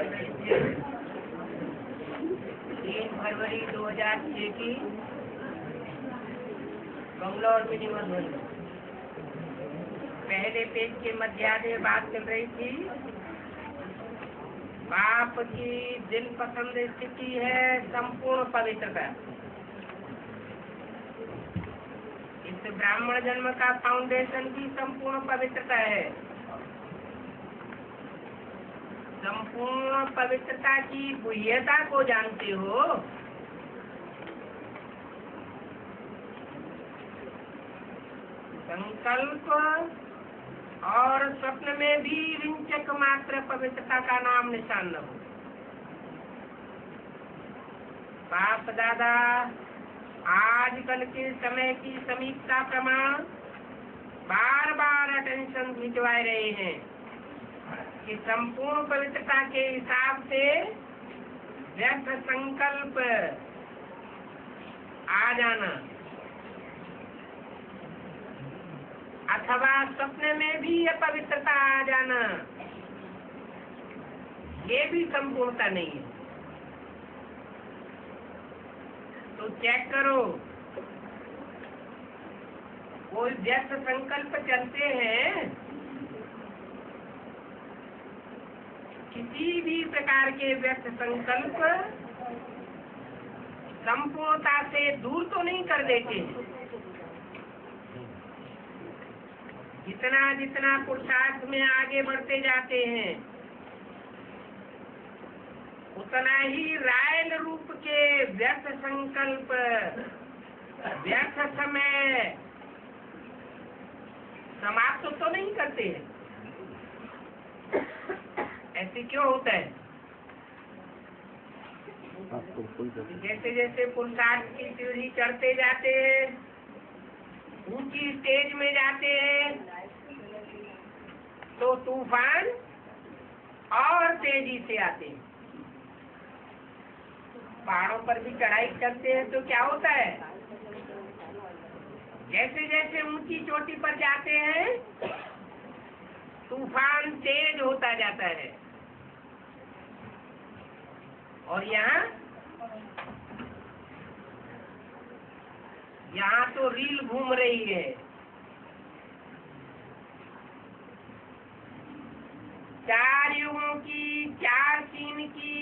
3 फरवरी 2006 की बंगलौर मिनिमम ध्वनि। पहले पेज के मध्याह्न बात चल रही थी। बाप की दिल पसंद स्थिति है संपूर्ण पवित्रता। इस ब्राह्मण जन्म का फाउंडेशन भी संपूर्ण पवित्रता है। संपूर्ण पवित्रता की गुह्यता को जानते हो? संकल्प और स्वप्न में भी विंचक मात्र पवित्रता का नाम निशान न हो। बाप दादा आजकल के समय की समीक्षा प्रमाण बार बार अटेंशन खिंचवा रहे हैं कि संपूर्ण पवित्रता के हिसाब से व्यर्थ संकल्प आ जाना अथवा सपने में भी अपवित्रता आ जाना, ये भी संपूर्णता नहीं है। तो चेक करो, कोई व्यर्थ संकल्प चलते हैं, किसी भी प्रकार के व्यर्थ संकल्प संपूर्णता से दूर तो नहीं कर देते हैं। जितना जितना पुरुषार्थ में आगे बढ़ते जाते हैं, उतना ही रायल रूप के व्यर्थ संकल्प, व्यर्थ समय समाप्त तो नहीं करते हैं। ऐसे क्यों होता है? जैसे जैसे पुरुषार्थ की सीढ़ी चढ़ते जाते हैं, ऊंची स्टेज में जाते हैं, तो तूफान और तेजी से आते हैं। पहाड़ों पर भी चढ़ाई करते हैं तो क्या होता है? जैसे जैसे ऊंची चोटी पर जाते हैं, तूफान तेज होता जाता है। और यहाँ तो रील घूम रही है। चार युगों की, चार सीन की,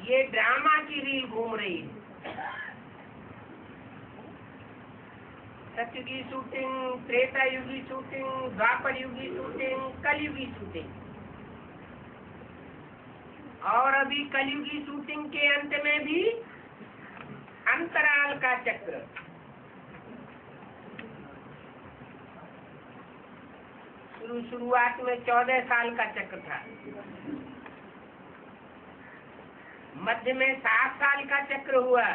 ये ड्रामा की रील घूम रही है। सत्य की शूटिंग, त्रेता युगी शूटिंग, द्वापर युगी शूटिंग, कलयुगी शूटिंग, और अभी कलयुगी शूटिंग के अंत में भी अंतराल का चक्र। शुरुआत में 14 साल का चक्र था, मध्य में 7 साल का चक्र हुआ,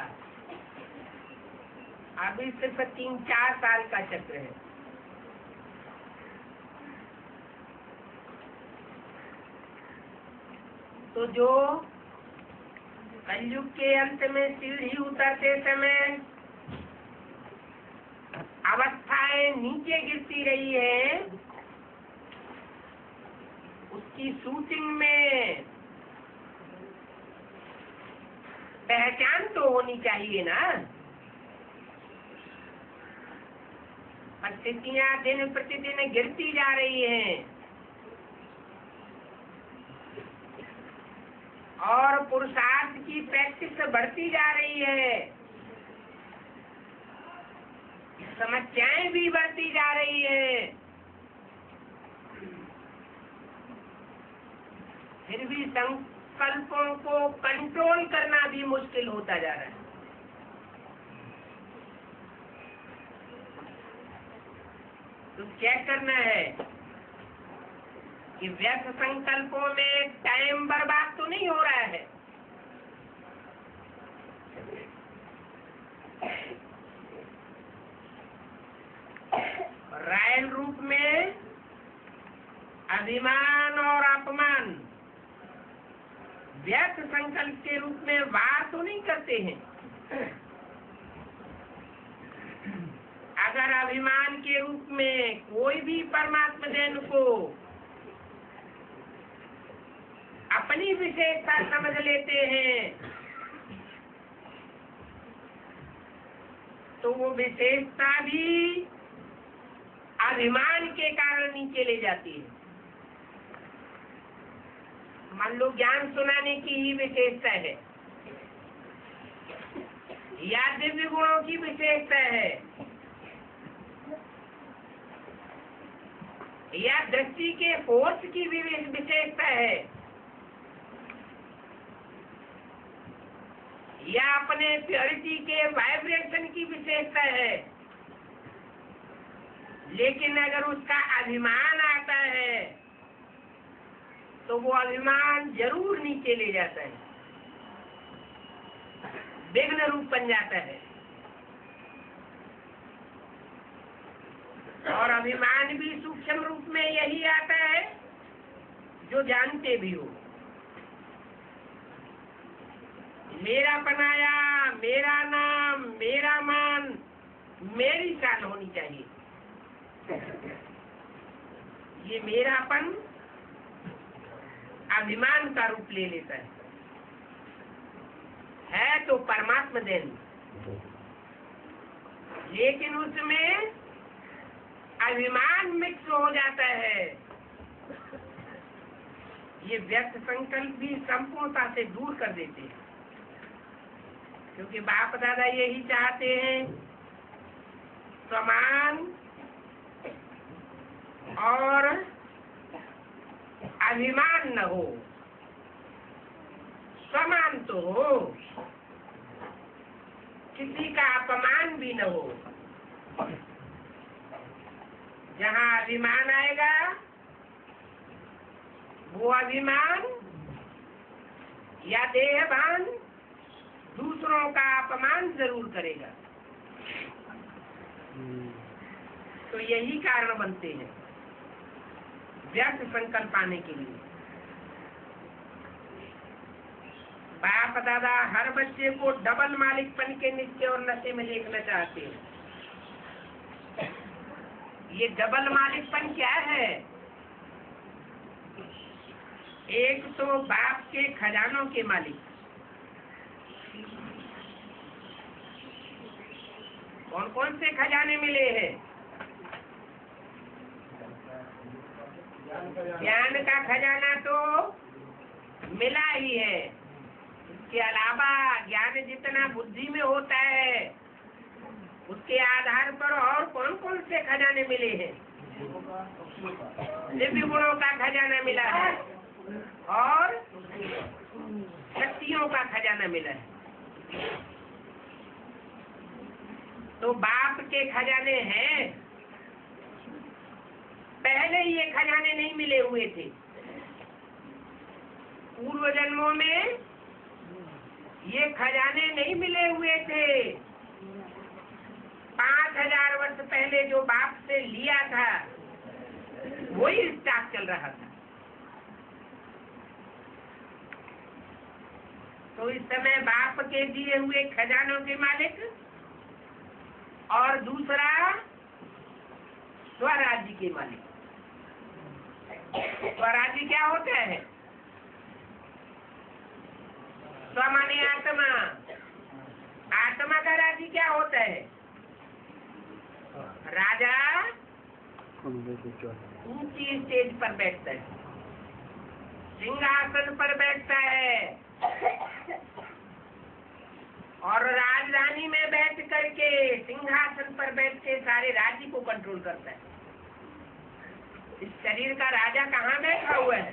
अभी सिर्फ 3-4 साल का चक्र है। तो जो कलयुग के अंत में सीढ़ी उतरते समय अवस्थाएं नीचे गिरती रही है, उसकी शूटिंग में पहचान तो होनी चाहिए ना। परिस्थितियां दिन प्रतिदिन गिरती जा रही हैं और पुरुषार्थ की प्रैक्टिस बढ़ती जा रही है, समस्याएं भी बढ़ती जा रही है, फिर भी संकल्पों को कंट्रोल करना भी मुश्किल होता जा रहा है। तो चेक करना है कि व्यर्थ संकल्पों में टाइम बर्बाद तो नहीं हो रहा है। रायल रूप में अभिमान और अपमान व्यर्थ संकल्प के रूप में वार तो नहीं करते हैं। अगर अभिमान के रूप में कोई भी परमात्मा देन को अपनी विशेषता समझ लेते हैं तो वो विशेषता भी अभिमान के कारण नीचे ले जाती है। मान लो ज्ञान सुनाने की ही विशेषता है या दिव्य गुणों की विशेषता है या दृष्टि के फोर्स की भी विशेषता है या अपने प्योरिटी के वाइब्रेशन की विशेषता है, लेकिन अगर उसका अभिमान आता है तो वो अभिमान जरूर नीचे ले जाता है, विघ्न रूप बन जाता है। और अभिमान भी सूक्ष्म रूप में यही आता है जो जानते भी हो। मेरा बनाया, मेरा नाम, मेरा मान, मेरी शान होनी चाहिए। ये मेरापन अभिमान का रूप ले लेता है तो परमात्मा देन, लेकिन उसमें अभिमान मिक्स हो जाता है। ये व्यक्त संकल्प भी संपूर्णता से दूर कर देते हैं, क्योंकि बाप दादा यही चाहते हैं समान और अभिमान न हो, समान तो हो, किसी का अपमान भी न हो। जहाँ अभिमान आएगा वो अभिमान या देहभान दूसरों का अपमान जरूर करेगा। तो यही कारण बनते हैं व्यर्थ संकल्प आने के लिए। बाप दादा हर बच्चे को डबल मालिकपन के निश्चय और नशे में देखना चाहते हैं। ये डबल मालिकपन क्या है? एक तो बाप के खजानों के मालिक, कौन कौन से खजाने मिले हैं? ज्ञान का खजाना तो मिला ही है, इसके अलावा ज्ञान जितना बुद्धि में होता है उसके आधार पर और कौन कौन से खजाने मिले हैं? दिव्य गुणों का खजाना मिला है और शक्तियों का खजाना मिला है। तो बाप के खजाने हैं, पहले ये खजाने नहीं मिले हुए थे। पूर्व जन्मों में ये खजाने नहीं मिले हुए थे। 5000 वर्ष पहले जो बाप से लिया था वही स्टॉक चल रहा था। तो इस समय बाप के दिए हुए खजानों के मालिक और दूसरा स्वराज्य के मालिक। स्वराज्य क्या होता है? स्व माने आत्मा, आत्मा का राज्य क्या होता है? राजा ऊंची स्टेज पर बैठता है, सिंहासन पर बैठता है और राजधानी में बैठ करके सिंहासन पर बैठ के सारे राज्य को कंट्रोल करता है। इस शरीर का राजा कहाँ बैठा हुआ है?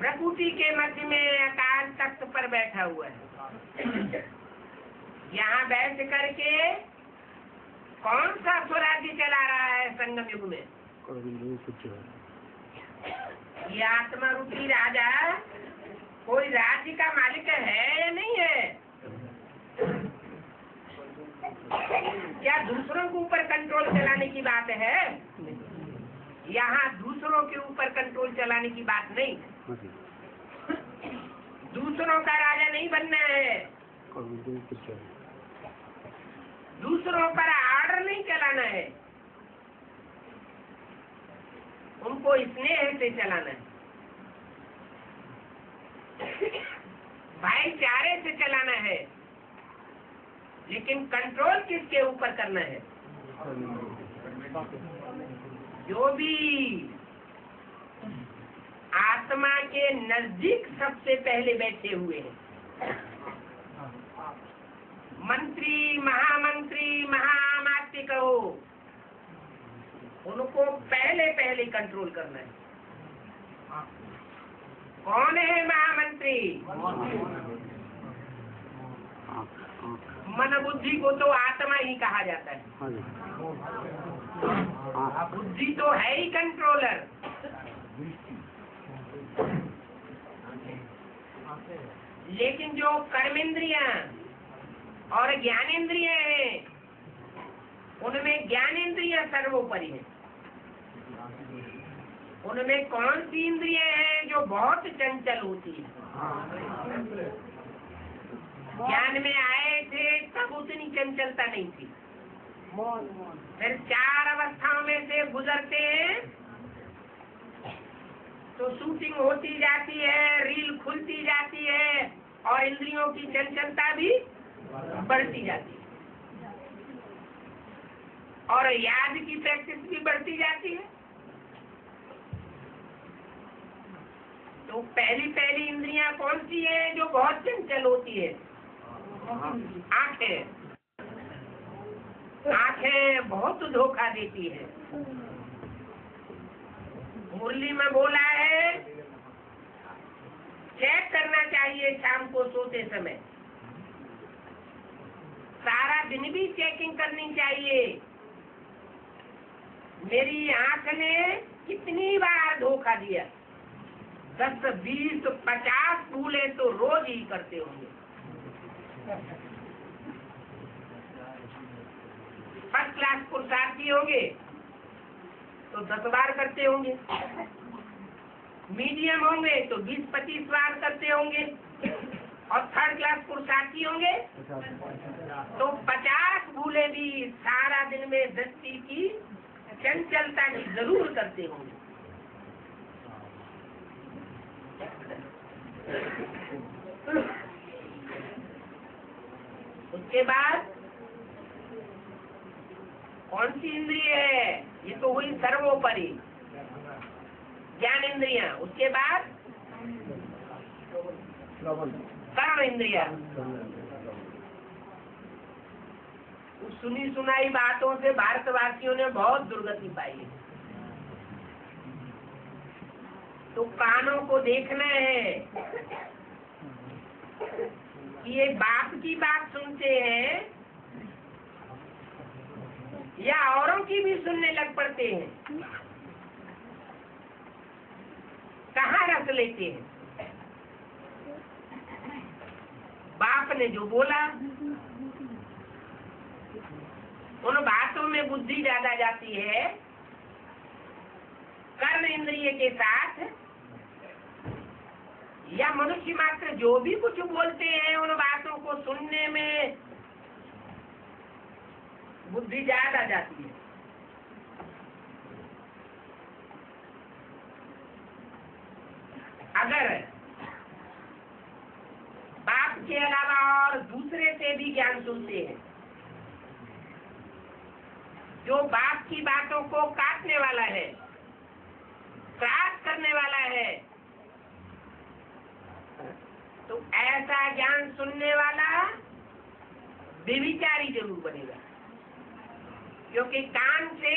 प्रकृति के मध्य में आकाश तख्त पर बैठा हुआ है। यहाँ बैठ करके कौन सा स्वराज्य चला रहा है संगम युग में? ये आत्मा रूपी राजा कोई राज्य का मालिक है या नहीं है? क्या दूसरों के ऊपर कंट्रोल चलाने की बात है? यहाँ दूसरों के ऊपर कंट्रोल चलाने की बात नहीं। दूसरों का राजा नहीं बनना है, दूसरों पर आर्डर नहीं चलाना है, उनको स्नेह से चलाना है। भाईचारे से चलाना है, लेकिन कंट्रोल किसके ऊपर करना है? जो भी आत्मा के नजदीक सबसे पहले बैठे हुए हैं, मंत्री, महामंत्री, महामात्य कहो, उनको पहले पहले कंट्रोल करना है। कौन है महामंत्री? मन बुद्धि को तो आत्मा ही कहा जाता है। बुद्धि तो है ही कंट्रोलर। लेकिन जो कर्मेंद्रियां और ज्ञानेंद्रियां हैं, उनमें ज्ञानेंद्रियां सर्वोपरि है। उनमें कौन सी इंद्रियां हैं जो बहुत चंचल होती है? ज्ञान में आए थे तब उतनी चंचलता नहीं थी, फिर 4 अवस्थाओं में से गुजरते हैं तो शूटिंग होती जाती है, रील खुलती जाती है और इंद्रियों की चंचलता भी बढ़ती जाती है और याद की प्रैक्टिस भी बढ़ती जाती है। तो पहली पहली इंद्रियां कौन सी है जो बहुत चंचल होती है? आंखें। आंखें बहुत धोखा देती है। मुरली में बोला है चेक करना चाहिए शाम को सोते समय, सारा दिन भी चेकिंग करनी चाहिए। मेरी आंख ने कितनी बार धोखा दिया? 10, 20, 50 भूले तो रोज ही करते होंगे। फर्स्ट क्लास पुरुषार्थी होंगे तो 10 बार करते होंगे, मीडियम होंगे तो 20-25 बार करते होंगे और थर्ड क्लास पुरुषार्थी होंगे तो 50 भूले भी सारा दिन में दृष्टि की चंचलता की जरूर करते होंगे। उसके बाद कौन सी इंद्रिय है? ये तो हुई सर्वोपरि ज्ञान इंद्रिया। उसके बाद कर्म इंद्रिया। सुनी सुनाई बातों से भारतवासियों ने बहुत दुर्गति पाई है। तो कानों को देखना है कि ये बाप की बात सुनते हैं या औरों की भी सुनने लग पड़ते हैं, कहाँ रख लेते हैं। बाप ने जो बोला उन बातों में बुद्धि ज्यादा जाती है, कर्म इंद्रिय के साथ, या मनुष्य मात्र जो भी कुछ बोलते हैं उन बातों को सुनने में बुद्धि ज्यादा जाती है। अगर बाप के अलावा और दूसरे से भी ज्ञान सुनते हैं, जो बाप की बातों को काटने वाला है, क्रॉस करने वाला है, तो ऐसा ज्ञान सुनने वाला व्यभिचारी जरूर बनेगा, क्योंकि कान से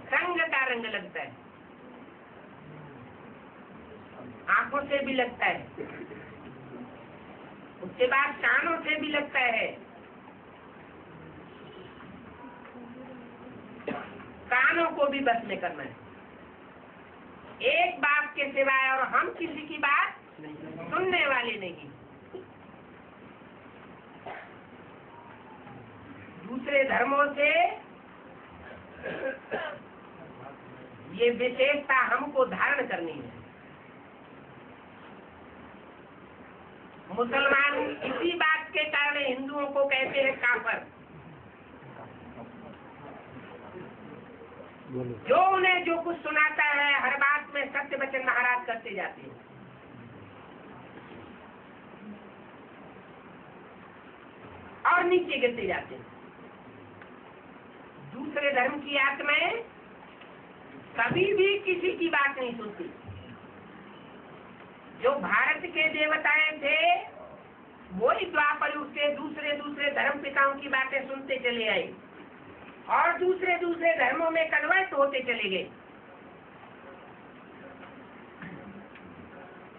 संग का रंग लगता है, आंखों से भी लगता है, उसके बाद कानों से भी लगता है। कानों को भी बस में करना है, एक बाप के सिवाय और हम किसी की बात सुनने वाले नहीं। दूसरे धर्मों से ये विशेषता हमको धारण करनी है। मुसलमान इसी बात के कारण हिंदुओं को कहते हैं काफर, जो उन्हें जो कुछ सुनाता है हर बात में सत्य वचन महाराज करते जाते हैं। और नीचे गिरते जाते हैं। दूसरे धर्म की आत्माएं कभी भी किसी की बात नहीं सुनती। जो भारत के देवताएं थे वही द्वापर युग से दूसरे दूसरे धर्म पिताओं की बातें सुनते चले आए और दूसरे दूसरे धर्मों में कन्वर्ट होते चले गए।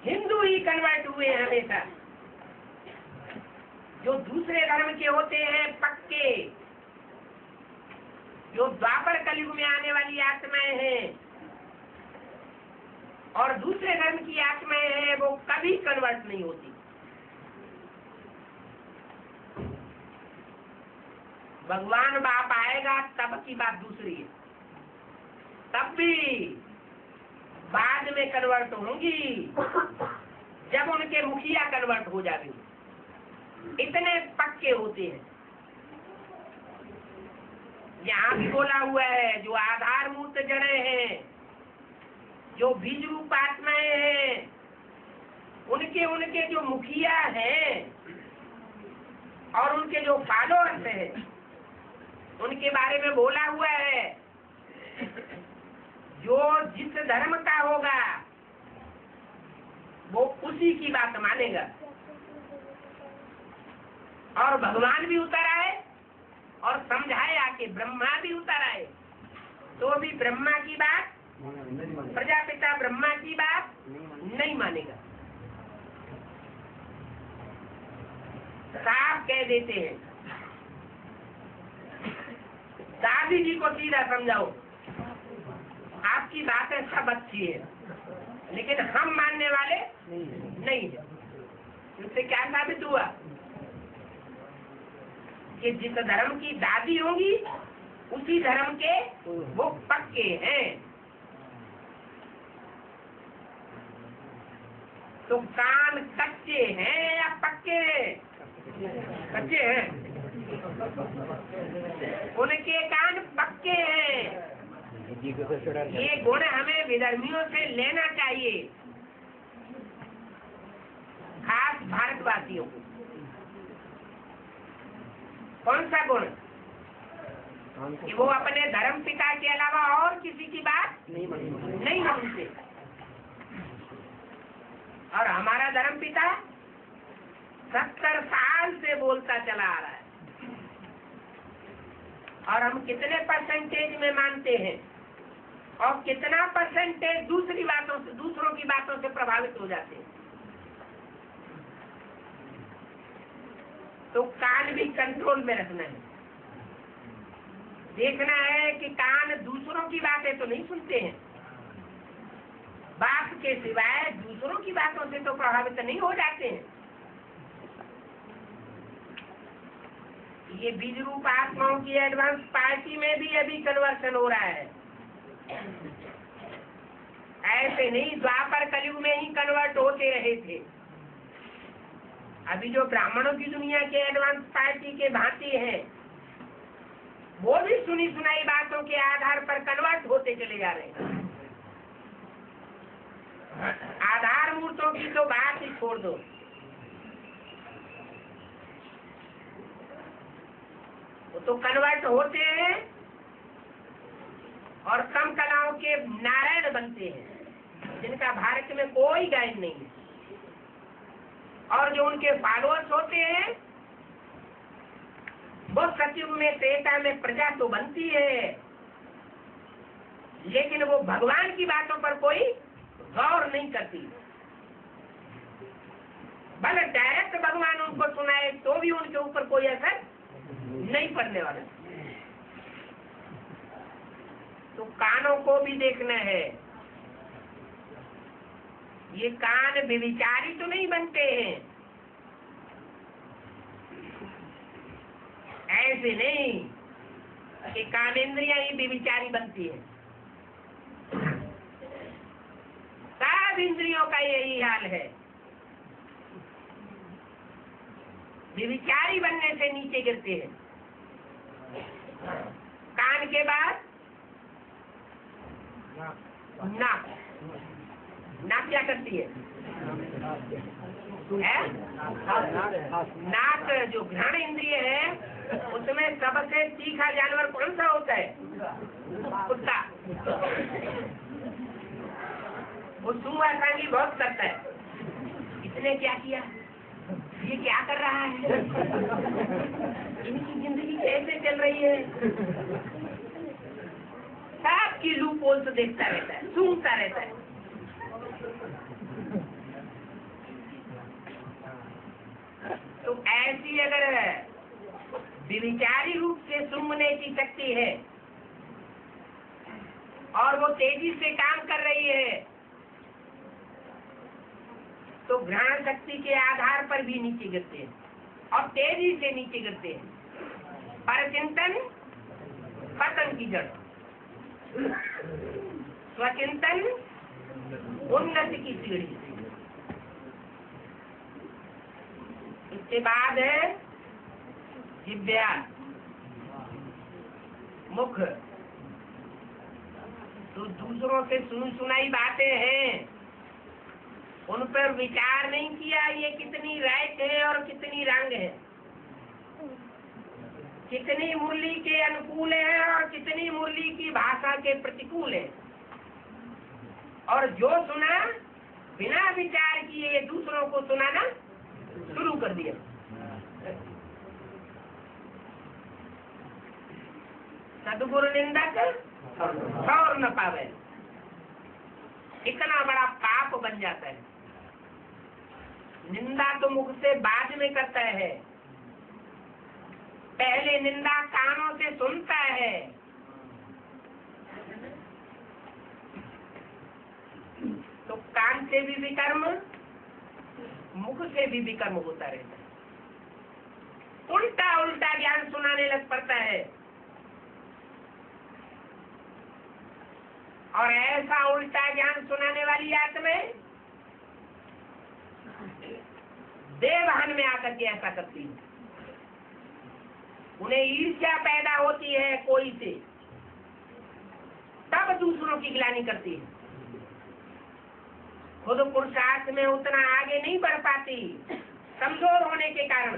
हिंदू ही कन्वर्ट हुए हैं हमेशा। जो दूसरे धर्म के होते हैं पक्के, जो द्वापर कलयुग में आने वाली आत्माएं हैं और दूसरे धर्म की आत्माएं हैं, वो कभी कन्वर्ट नहीं होती। भगवान बाप आएगा तब की बात दूसरी है, तब भी बाद में कन्वर्ट होंगी जब उनके मुखिया कन्वर्ट हो जाएंगे। इतने पक्के होते हैं। यहाँ भी बोला हुआ है जो आधार मूर्त जड़े हैं, जो बीज रूप आत्माएं हैं, उनके उनके जो मुखिया हैं और उनके जो फॉलोअर्स हैं, उनके बारे में बोला हुआ है जो जिस धर्म का होगा वो उसी की बात मानेगा। और भगवान भी उतर आए और समझाया कि ब्रह्मा भी उतर आए तो भी ब्रह्मा की बात, प्रजापिता ब्रह्मा की बात नहीं मानेगा। साफ कह देते हैं। दादी जी को सीधा समझाओ, आपकी बातें सब अच्छी है लेकिन हम मानने वाले नहीं है। इससे क्या साबित हुआ कि जिस धर्म की दादी होंगी उसी धर्म के वो पक्के हैं। तो कान कच्चे हैं या पक्के हैं? कच्चे हैं। उनके कान पक्के हैं। ये गुण हमें विधर्मियों से लेना चाहिए, खास भारतवासियों को। कौन सा गुण? कि वो अपने धर्म पिता के अलावा और किसी की बात नहीं मानते। और हमारा धर्म पिता 70 साल से बोलता चला आ रहा है और हम कितने परसेंटेज में मानते हैं और कितना परसेंटेज दूसरी बातों से, दूसरों की बातों से प्रभावित हो जाते हैं। तो कान भी कंट्रोल में रखना है। देखना है कि कान दूसरों की बातें तो नहीं सुनते हैं, बाप के सिवाय दूसरों की बातों से तो प्रभावित नहीं हो जाते हैं। ये बीज रूप आत्माओं की एडवांस पार्टी में भी अभी कन्वर्सन हो रहा है। ऐसे नहीं द्वापर कलयुग में ही कन्वर्ट होते रहे थे। अभी जो ब्राह्मणों की दुनिया के एडवांस पार्टी के भांति हैं, वो भी सुनी सुनाई बातों के आधार पर कन्वर्ट होते चले जा रहे हैं। आधार मूर्तों की तो बात ही छोड़ दो। वो तो कन्वर्ट होते हैं और कम कलाओं के नारायण बनते हैं जिनका भारत में कोई गायन नहीं है। और जो उनके फॉलोअर्स होते हैं वो सतयुग में त्रेता में प्रजा तो बनती है लेकिन वो भगवान की बातों पर कोई गौर नहीं करती। भले डायरेक्ट भगवान उनको सुनाए तो भी उनके ऊपर कोई असर नहीं पड़ने वाला। तो कानों को भी देखना है। ये कान व्यभिचारी तो नहीं बनते हैं, ऐसे नहीं कि कामेंद्रियां ही व्यभिचारी बनती है। सब इंद्रियों का यही हाल है। व्यभिचारी बनने से नीचे गिरते हैं। कान के बाद नाक। नाक क्या करती है? है? नाक जो घ्राण इंद्रिय है उसमें सबसे तीखा जानवर कौन सा होता है? कुत्ता। वो सूंघा सांगी बहुत करता है। इसने क्या किया? ये क्या कर रहा है? इनकी जिंदगी कैसे चल रही है? सबकी लूप होल से देखता रहता है, सूंघता रहता है। तो ऐसी अगर विचारी रूप से सूंघने की शक्ति है और वो तेजी से काम कर रही है, तो घ्राण शक्ति के आधार पर भी नीचे गिरते हैं और तेजी से नीचे गिरते हैं। परचिंतन पतन की जड़, स्वचिंतन उन्नति की सीढ़ी। इसके बाद है जिह्वा, मुख। तो दूसरों से सुनी सुनाई बातें हैं, उन पर विचार नहीं किया ये कितनी राइट है और कितनी रंग है, कितनी मुरली के अनुकूल है और कितनी मुरली की भाषा के प्रतिकूल है। और जो सुना बिना विचार किए दूसरों को सुनाना शुरू कर दिया। सदगुरु निंदक और न पावे, इतना बड़ा पाप बन जाता है। निंदा तो मुख से बाद में करता है, पहले निंदा कानों से सुनता है। तो कान से भी विकर्म, मुख से भी विकर्म होता रहता है। उल्टा उल्टा ज्ञान सुनाने लग पड़ता है। और ऐसा उल्टा ज्ञान सुनाने वाली आत्माएं देवहन में आकर के ऐसा करती है। उन्हें ईर्ष्या पैदा होती है कोई से, तब दूसरों की गिलानी करती है। खुद पुरुषार्थ में उतना आगे नहीं बढ़ पाती कमजोर होने के कारण,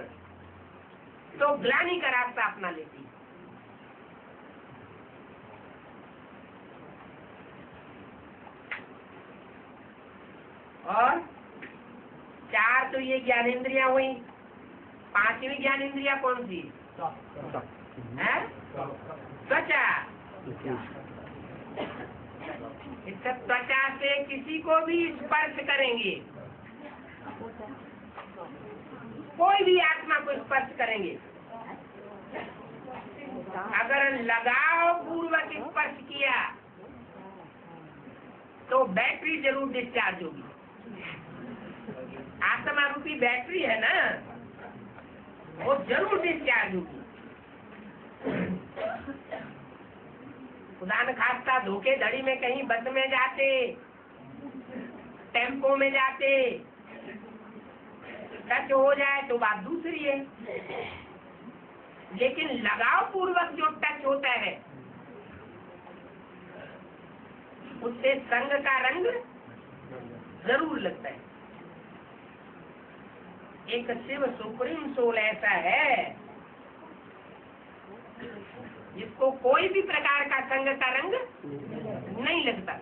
तो ग्लानि का रास्ता अपना लेती है। और चार तो ये ज्ञानेंद्रियां हुई। पांचवी ज्ञानेंद्रिया कौन सी है? त्वचा। इस त्वचा से किसी को भी स्पर्श करेंगे, कोई भी आत्मा को स्पर्श करेंगे, अगर लगाव पूर्वक स्पर्श किया तो बैटरी जरूर डिस्चार्ज होगी। आत्मा रूपी बैटरी है ना, वो जरूर डिस्चार्ज होगी। खुदा न खास्ता धोखेधड़ी में कहीं बस में जाते, टेम्पो में जाते, टच हो जाए तो बात दूसरी है, लेकिन लगाव पूर्वक जो टच होता है उससे संग का रंग जरूर लगता है। एक शिव सुप्रीम सोल ऐसा है जिसको कोई भी प्रकार का संग का रंग नहीं लगता।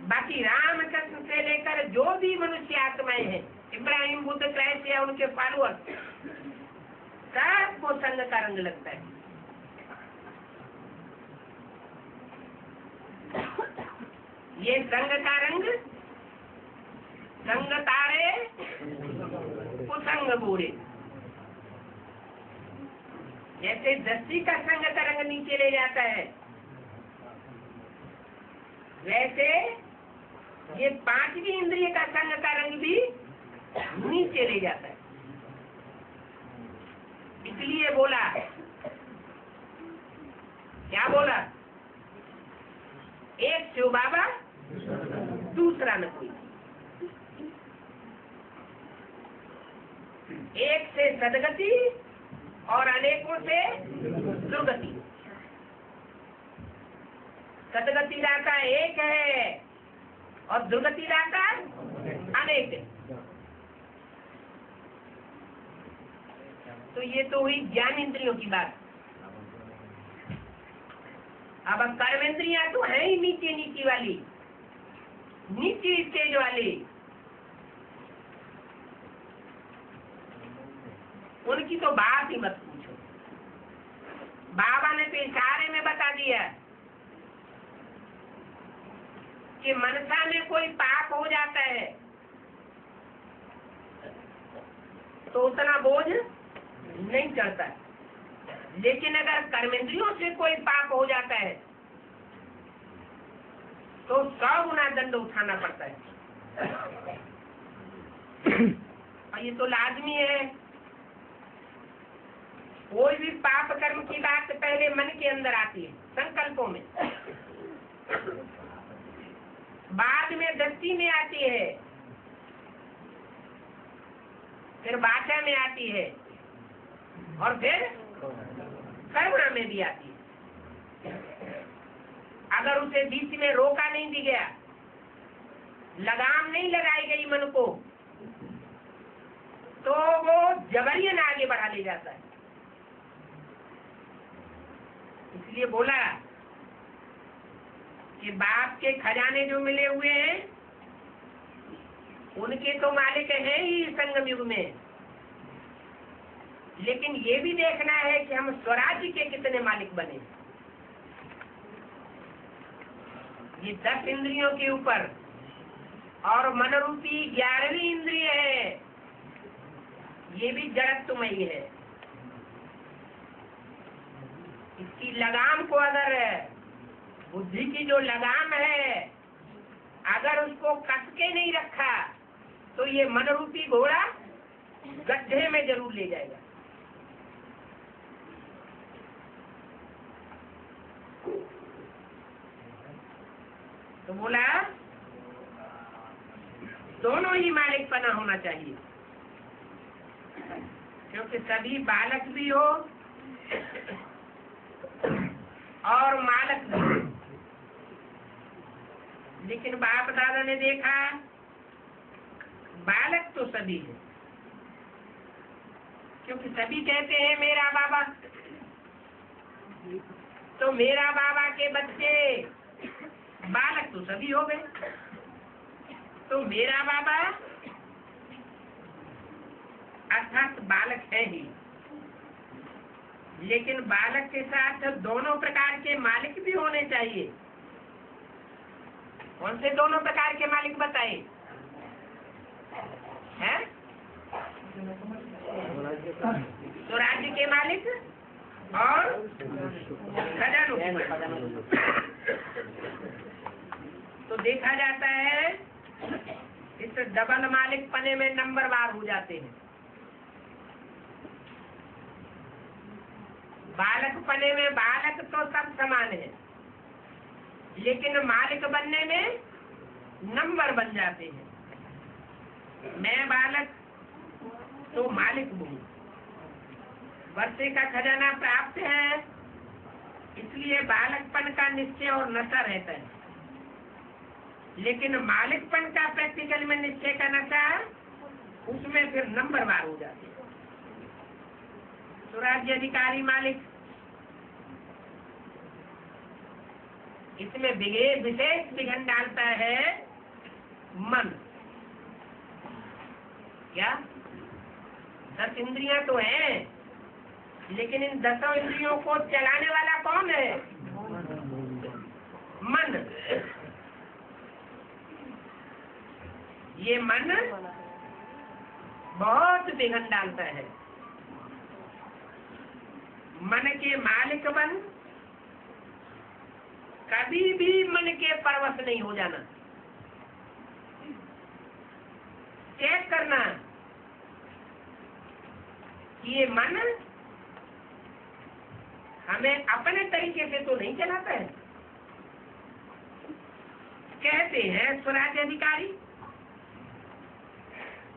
बाकी राम कृष्ण से लेकर जो भी मनुष्य आत्माएं हैं, इब्राहिम, बुद्ध, क्राइस्ट या उनके फॉलोअर, सबको संग का रंग लगता है। ये संग का रंग, संग तारे कुसंग बूढ़े। जैसे दस्ती का संग का रंग नीचे ले जाता है, वैसे ये पांचवी इंद्रिय का संग का रंग भी नीचे ले जाता है। इसलिए बोला, क्या बोला? एक शिव बाबा दूसरा न कोई। एक से सदगति और अनेकों से दुर्गति। सदगति दाता एक है और दुर्गति लाता अनेक। तो ये तो हुई ज्ञान इंद्रियों की बात। अब कर्मेंद्रियां तो है ही नीचे नीचे वाली, नीचे स्टेज वाली, उनकी तो बात ही मत पूछो। बाबा ने तो इशारे में बता दिया कि मनसा में कोई पाप हो जाता है तो उतना बोझ नहीं चढ़ता है, लेकिन अगर कर्मेंद्रियों से कोई पाप हो जाता है तो 100 गुना दंड उठाना पड़ता है। और ये तो लाजमी है। कोई भी पाप कर्म की बात पहले मन के अंदर आती है, संकल्पों में, बाद में दृष्टि में आती है, फिर वाचा में आती है और फिर कर्म में भी आती है। अगर उसे बीच में रोका नहीं दी गया, लगाम नहीं लगाई गई मन को, तो वो जबरियन आगे बढ़ा ले जाता है। इसलिए बोला कि बाप के खजाने जो मिले हुए हैं उनके तो मालिक हैं ही संगम युग में, लेकिन ये भी देखना है कि हम स्वराज्य के कितने मालिक बने। ये 10 इंद्रियों के ऊपर और मनरूपी 11वीं इंद्रिय है, ये भी जड़त्वमयी है। इसकी लगाम को अगर बुद्धि की जो लगाम है अगर उसको कस के नहीं रखा तो ये मनरूपी घोड़ा गड्ढे में जरूर ले जाएगा। तो बोला दोनों ही मालिकपना होना चाहिए, क्योंकि सभी बालक भी हो और मालक भी। लेकिन बाप दादा ने देखा बालक तो सभी है, क्योंकि सभी कहते हैं मेरा बाबा, तो मेरा बाबा के बच्चे बालक तो सभी हो गए। तो मेरा बाबा अर्थात बालक है ही, लेकिन बालक के साथ दोनों प्रकार के मालिक भी होने चाहिए। कौन से दोनों प्रकार के मालिक बताए हैं? स्वराज्य के मालिक और खजानों के मालिक। तो देखा जाता है इस डबल मालिक पने में नंबरवार हो जाते हैं। बालक पने में बालक तो सब समान है, लेकिन मालिक बनने में नंबर बन जाते हैं। मैं बालक तो मालिक हूँ, वर्षे का खजाना प्राप्त है, इसलिए बालकपन का निश्चय और नशा रहता है। लेकिन मालिकपन का प्रैक्टिकल में निश्चय का नशा, उसमें फिर नंबरवार हो जाते हैं। स्वराज्य अधिकारी मालिक, इसमें विशेष विघन डालता है मन। क्या 10 इंद्रियां तो हैं, लेकिन इन 10 इंद्रियों को चलाने वाला कौन है? मन। ये मन बहुत विघन डालता है। मन के मालिक बन, कभी भी मन के परवश नहीं हो जाना। चेक करना कि ये मन हमें अपने तरीके से तो नहीं चलाता है। कहते हैं स्वराज्य अधिकारी,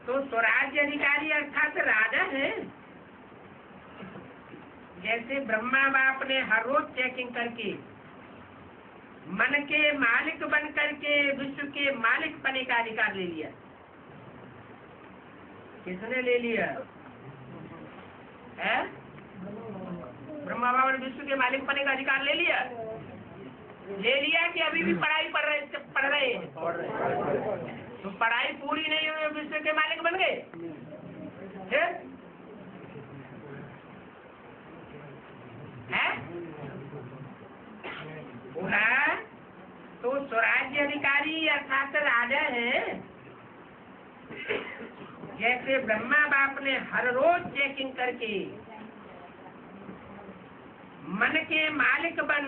तो स्वराज्य अधिकारी अर्थात राजा है। जैसे ब्रह्मा बाप ने हर रोज चेकिंग करके मन के मालिक बन करके विश्व के मालिक पने का अधिकार ले लिया। किसने ले लिया है? ब्रह्मा बाबा ने विश्व के मालिक पने का अधिकार ले लिया कि अभी भी पढ़ाई पढ़ रहे हैं? तो पढ़ाई पूरी नहीं हुई, विश्व के मालिक बन गए? है? तो स्वराज्य अधिकारी अर्थात राजा है। जैसे ब्रह्मा बाप ने हर रोज चेकिंग करके मन के मालिक बन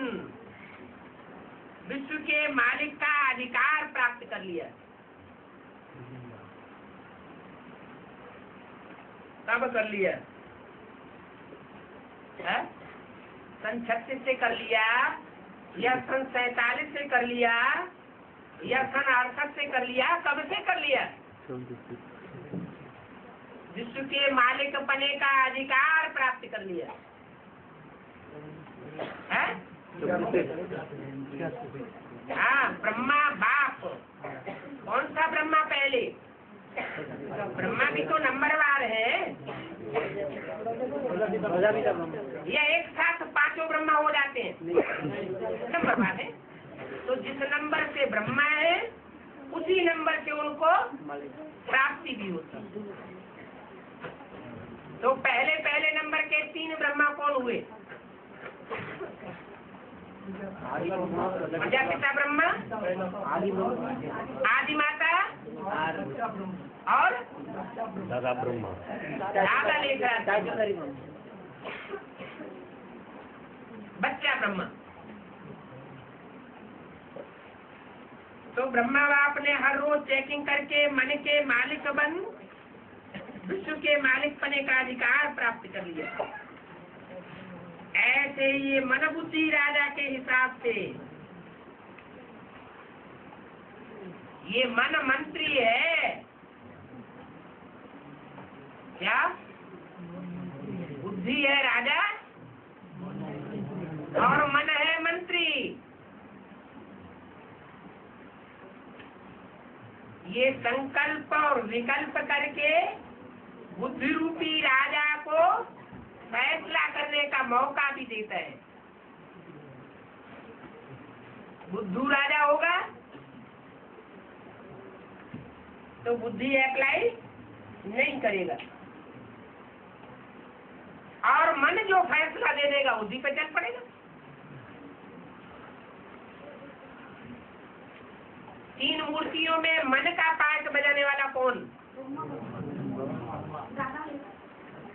विश्व के मालिक का अधिकार प्राप्त कर लिया। कब कर लिया? सन 36 से कर लिया, या सन 47 से कर लिया, या सन 68 से कर लिया? कब से कर लिया? विश्व के मालिक पने का अधिकार प्राप्त कर लिया है? हाँ, ब्रह्मा बाप। कौन सा ब्रह्मा पहले? ब्रह्मा भी तो नंबरवार है। या एक साथ पांचों ब्रह्मा हो जाते हैं? नंबरवार है। तो जिस नंबर से ब्रह्मा है उसी नंबर से उनको प्राप्ति भी होती है। तो पहले नंबर के 3 ब्रह्मा कौन हुए? प्रजापिता ब्रह्मा, आदि माता और दादा ब्रह्मा। दादा लेकर बच्चा ब्रह्मा। तो ब्रह्मा बाप ने हर रोज चेकिंग करके मन के मालिक बन विश्व के मालिक पने का अधिकार प्राप्त कर लिया। ऐसे ये मन बुद्धि राजा के हिसाब से ये मन मंत्री है। क्या बुद्धि है राजा और मन है मंत्री। ये संकल्प और विकल्प करके बुद्धि रूपी राजा को फैसला करने का मौका भी देता है। बुद्धू राजा होगा तो बुद्धि अप्लाई नहीं करेगा, और मन जो फैसला दे देगा उसी पे चल पड़ेगा। 3 मूर्तियों में मन का पाठ बजाने वाला कौन?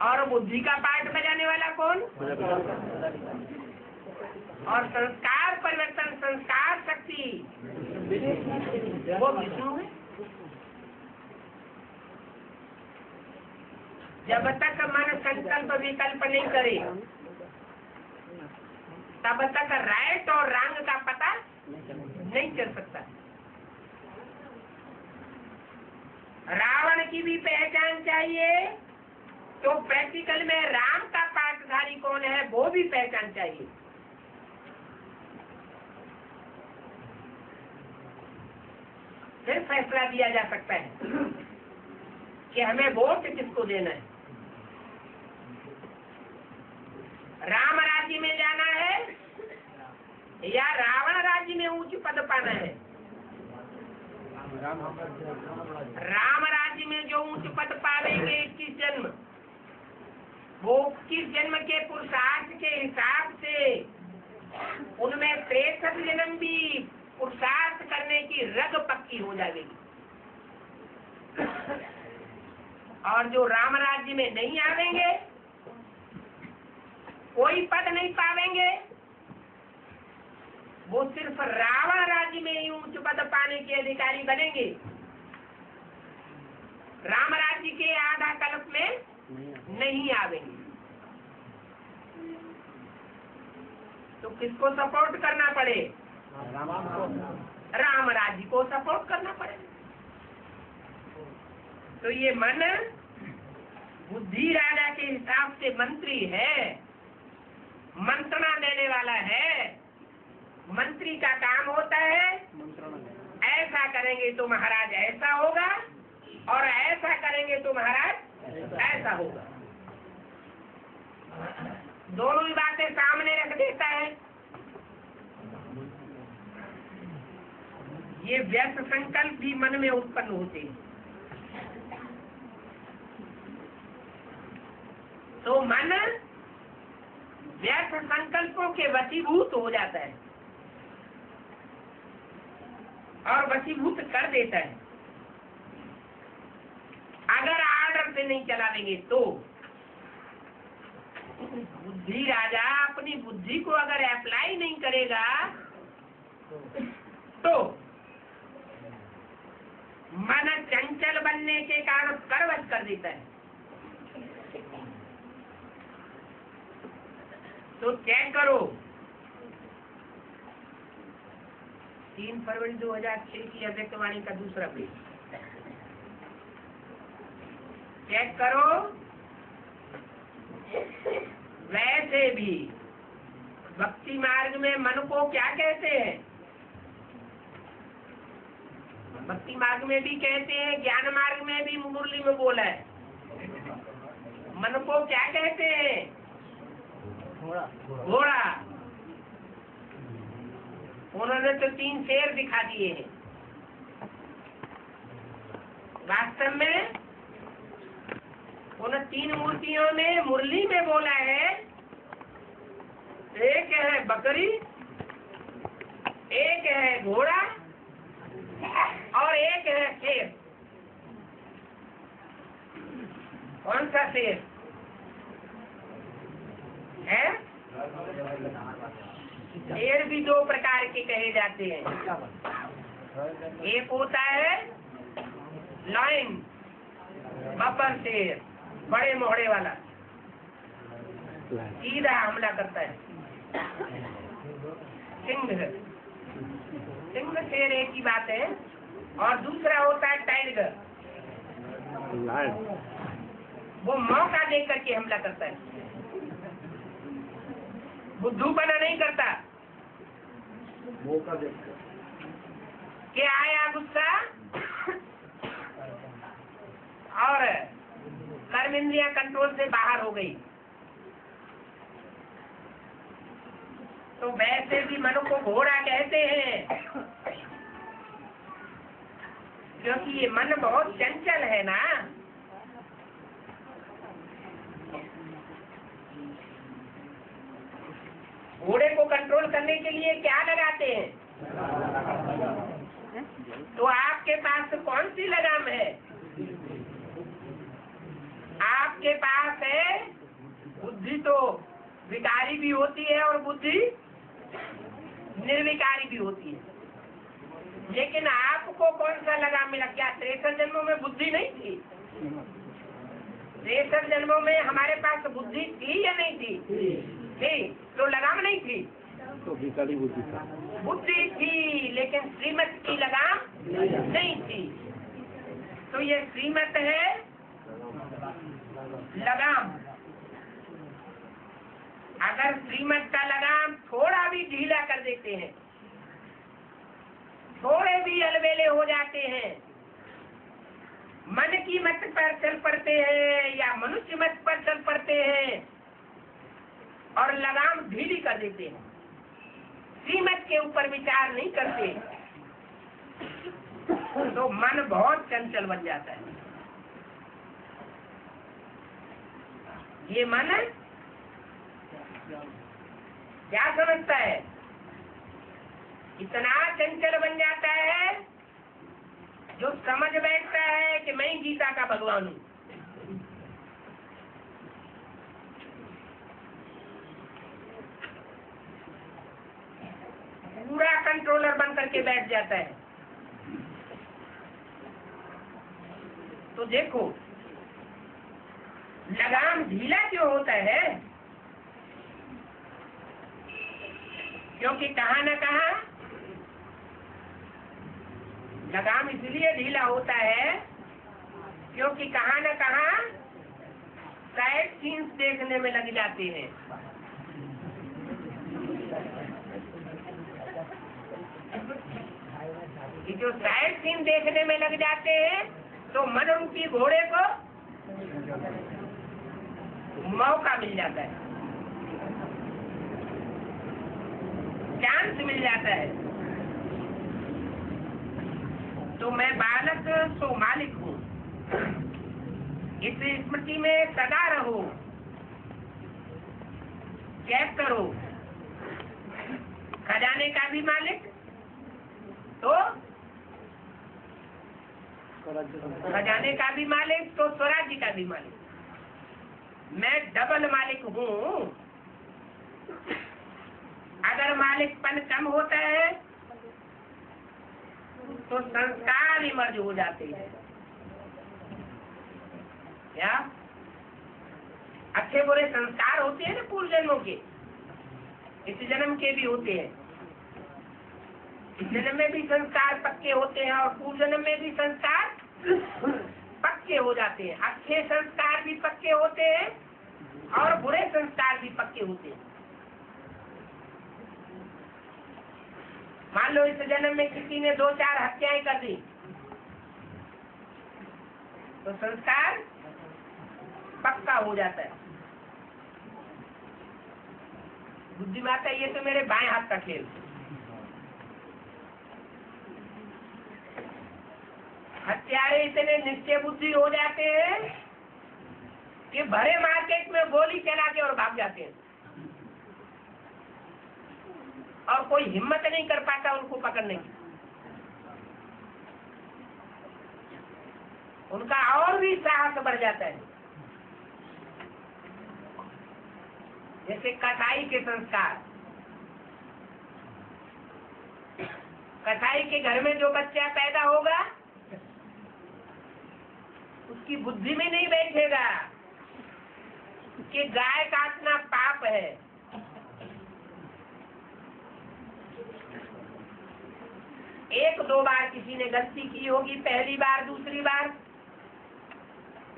और बुद्धि का पाठ बजाने वाला कौन? और संस्कार परिवर्तन, संस्कार शक्ति वो विष्णु है। जब तक मन संकल्प विकल्प नहीं करे तब तक राइट और रॉन्ग का पता नहीं चल सकता। रावण की भी पहचान चाहिए तो प्रैक्टिकल में राम का पाठधारी कौन है वो भी पहचान चाहिए। फिर फैसला दिया जा सकता है कि हमें वोट किसको देना है। राम राज्य में जाना है या रावण राज्य में उच्च पद पाना है। राम राज्य में जो उच्च पद पावेंगे 21 जन्म, वो 21 जन्म के पुरुषार्थ के हिसाब से उनमें 63 जन्म भी पुरुषार्थ करने की रग पक्की हो जाएगी। और जो राम राज्य में नहीं आवेंगे, कोई पद नहीं पावेंगे, वो सिर्फ रावण राज्य में ही उच्च पद पाने के अधिकारी बनेंगे। राम राज्य के आधा कल्प में नहीं आवेंगे। तो किसको सपोर्ट करना पड़े? राम राज्य को सपोर्ट करना पड़े। तो ये मन बुद्धि राजा के हिसाब से मंत्री है, मंत्रणा देने वाला है। मंत्री का काम होता है ऐसा करेंगे तो महाराज ऐसा होगा और ऐसा करेंगे तो महाराज ऐसा होगा। दोनों ही बातें सामने रख देता है। ये व्यर्थ संकल्प भी मन में उत्पन्न होते हैं। तो मन व्यर्थ संकल्पों के वशीभूत हो जाता है और वशीभूत कर देता है। अगर आर्डर से नहीं चला लेंगे तो बुद्धि राजा अपनी बुद्धि को अगर अप्लाई नहीं करेगा तो मन चंचल बनने के कारण करवश कर देता है। तो चेक करो 3 फरवरी 2006 की अव्यक्तवाणी का दूसरा पेज चेक करो। वैसे भी भक्ति मार्ग में मन को क्या कहते हैं? भक्ति मार्ग में भी कहते हैं, ज्ञान मार्ग में भी मुरली में बोला है। मन को क्या कहते हैं? घोड़ा। उन्होंने तो 3 शेर दिखा दिए हैं। वास्तव में उन 3 मूर्तियों ने मुरली में बोला है, एक है बकरी, एक है घोड़ा और एक है शेर। कौन सा शेर है? शेर भी 2 प्रकार के कहे जाते हैं। एक होता है लाइन बब्बर शेर, बड़े मोहड़े वाला, सीधा हमला करता है। सिंह शेर एक ही बात है। और दूसरा होता है टाइगर, वो मौका दे करके हमला करता है, बुद्धूपना नहीं करता। मौका देकर के आया गुस्सा और कर्म इंद्रियां कंट्रोल से बाहर हो गई। तो वैसे भी मन को घोड़ा कहते हैं, क्योंकि ये मन बहुत चंचल है ना। घोड़े को कंट्रोल करने के लिए क्या लगाते हैं? तो आपके पास कौन सी लगाम है? आपके पास है बुद्धि, तो विकारी भी होती है और बुद्धि निर्विकारी भी होती है। लेकिन आपको कौन सा लगाम मिला? क्या 63 जन्मों में बुद्धि नहीं थी? 63 जन्मों में हमारे पास बुद्धि थी या नहीं थी? थी। तो लगाम नहीं थी? तो विकारी बुद्धि था। बुद्धि थी, लेकिन श्रीमत की लगाम नहीं थी। तो ये श्रीमत है लगाम। अगर श्रीमत का लगाम थोड़ा भी ढीला कर देते हैं, थोड़े भी अलबेले हो जाते हैं, मन की मत पर चल पड़ते हैं या मनुष्य मत पर चल पड़ते हैं और लगाम ढीली कर देते हैं, श्रीमत के ऊपर विचार नहीं करते, तो मन बहुत चंचल बन जाता है। ये मन क्या समझता है? इतना चंचल बन जाता है जो समझ बैठता है कि मैं गीता का भगवान हूँ। पूरा कंट्रोलर बन करके बैठ जाता है। तो देखो लगाम ढीला क्यों होता है? क्योंकि कहाँ न कहाँ लगाम इसलिए ढीला होता है क्योंकि कहाँ न कहाँ साइड सीन्स देखने में लग जाते हैं। कि जो साइड सीन देखने में लग जाते हैं तो मन रूपी घोड़े को मौका मिल जाता है, चांस मिल जाता है। तो मैं बालक सो मालिक हूँ, इस स्मृति में सदा रहो, कैद करो। खजाने का भी मालिक तो खजाने का भी मालिक तो स्वराज्य का भी मालिक। मैं डबल मालिक हूँ। अगर मालिकपन कम होता है तो संस्कार ही मर्ज हो जाते हैं। क्या अच्छे बुरे संस्कार होते हैं ना पूर्व जन्मों के, इस जन्म के भी होते हैं। इस जन्म में भी संस्कार पक्के होते हैं और पूर्व जन्म में भी संस्कार पक्के हो जाते हैं। अच्छे संस्कार भी पक्के होते हैं और बुरे संस्कार भी पक्के होते हैं। मान लो इस जन्म में किसी ने 2-4 हत्याएं कर दी तो संस्कार पक्का हो जाता है। बुद्धिमाता ये तो मेरे बाएं हाथ का खेल। हत्यारे इतने निश्चय बुद्धि हो जाते हैं कि भरे मार्केट में गोली चला के और भाग जाते हैं और कोई हिम्मत नहीं कर पाता उनको पकड़ने की। उनका और भी साहस बढ़ जाता है। जैसे कसाई के संस्कार, कसाई के घर में जो बच्चा पैदा होगा उसकी बुद्धि में नहीं बैठेगा कि गाय काटना पाप है। एक दो बार किसी ने गलती की होगी, पहली बार दूसरी बार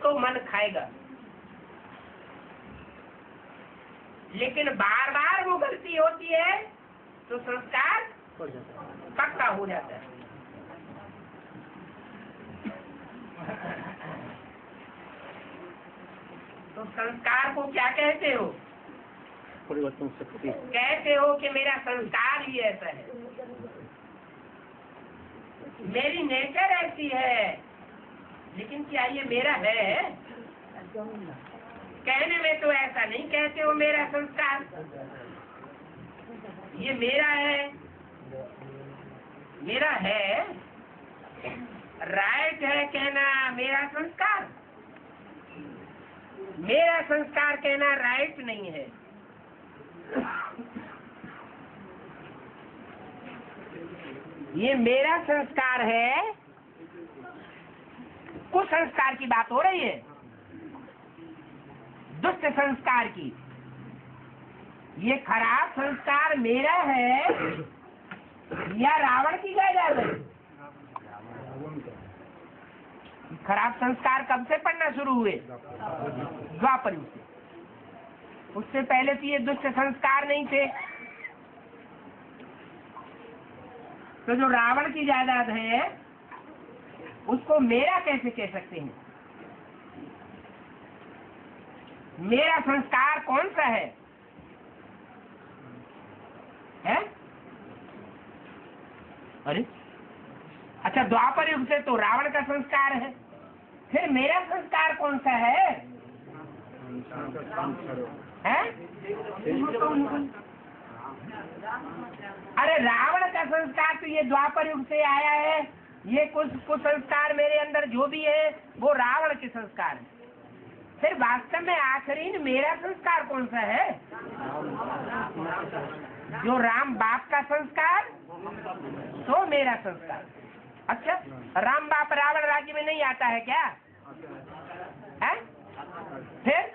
तो मन खाएगा, लेकिन बार बार वो गलती होती है तो संस्कार पक्का हो जाता है। तो संस्कार को क्या कहते हो? परिवर्तन शक्ति। कहते हो कि मेरा संस्कार ही ऐसा है, मेरी नेचर ऐसी है। लेकिन क्या ये मेरा है? कहने में तो ऐसा नहीं कहते हो मेरा संस्कार, ये मेरा है। मेरा है, राइट है कहना मेरा संस्कार। मेरा संस्कार कहना राइट नहीं है। ये मेरा संस्कार है। कुछ संस्कार की बात हो रही है, दुष्ट संस्कार की। ये खराब संस्कार मेरा है या रावण की जायदाद है? खराब संस्कार कब से पढ़ना शुरू हुए? द्वापर युग से। उससे पहले तो ये दुष्ट संस्कार नहीं थे। तो जो रावण की जायदाद है उसको मेरा कैसे कह सकते हैं? मेरा संस्कार कौन सा है? अरे अच्छा, द्वापर युग से तो रावण का संस्कार है, फिर मेरा संस्कार कौन सा है? अरे रावण का संस्कार तो ये द्वापर युग से आया है। ये कुछ संस्कार मेरे अंदर जो भी है वो रावण के संस्कार है। फिर वास्तव में आखिरी मेरा संस्कार कौन सा है? जो राम बाप का संस्कार तो मेरा संस्कार। अच्छा, राम बाप रावण राज्य में नहीं आता है क्या? है? फिर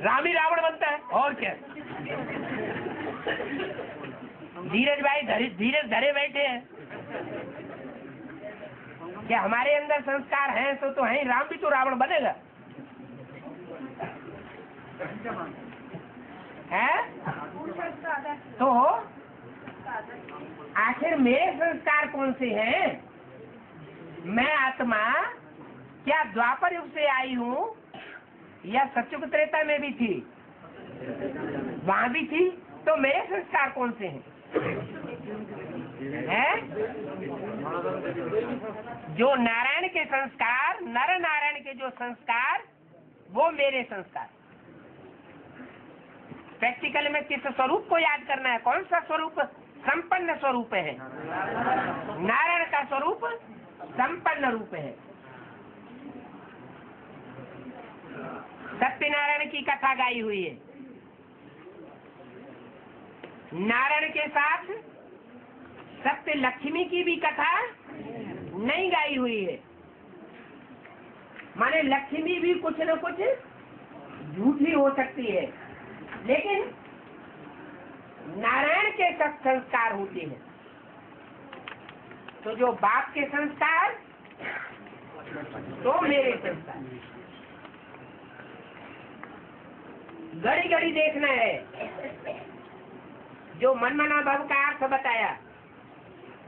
राम ही रावण बनता है और क्या? धीरज भाई धीरज धरे बैठे हैं। क्या हमारे अंदर संस्कार हैं तो है, राम भी तो रावण बनेगा। है? तो आखिर मेरे संस्कार कौन से हैं? मैं आत्मा क्या द्वापर युग से आई हूँ या सतयुग त्रेता में भी थी? वहां भी थी। तो मेरे संस्कार कौन से हैं? जो नारायण के संस्कार, नर नारायण के जो संस्कार, वो मेरे संस्कार। प्रैक्टिकल में किस स्वरूप को याद करना है? कौन सा स्वरूप? संपन्न स्वरूप है। नारायण का स्वरूप संपन्न रूप है। सत्यनारायण की कथा गाई हुई है। नारायण के साथ सत्य लक्ष्मी की भी कथा नहीं गाई हुई है। माने लक्ष्मी भी कुछ न कुछ झूठी हो सकती है, लेकिन नारायण के सब संस्कार होते हैं। तो जो बाप के संस्कार, तो मेरे संस्कार। घड़ी घड़ी देखना है। जो मनमना भव का अर्थ बताया,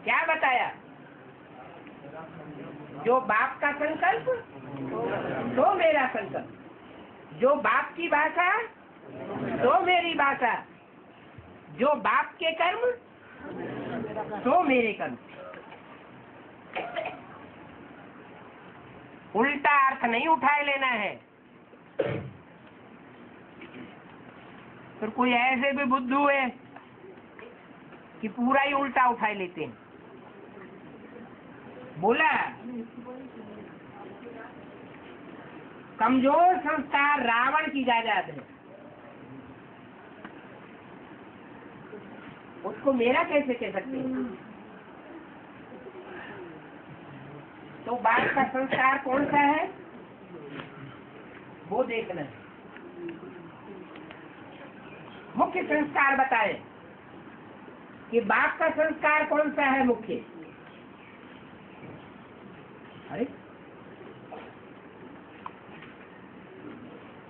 क्या बताया? जो बाप का संकल्प, तो मेरा संकल्प। जो बाप की भाषा, तो मेरी भाषा। जो बाप के कर्म, तो मेरे कर्म। उल्टा अर्थ नहीं उठाए लेना है। फिर कोई ऐसे भी बुद्धू है कि पूरा ही उल्टा उठाए लेते हैं। बोला कमजोर संस्कार रावण की जायदाद है, उसको मेरा कैसे कह सकते हैं? तो बाप का संस्कार कौन सा है, वो देखना है। मुख्य संस्कार बताए कि बाप का संस्कार कौन सा है मुख्य? अरे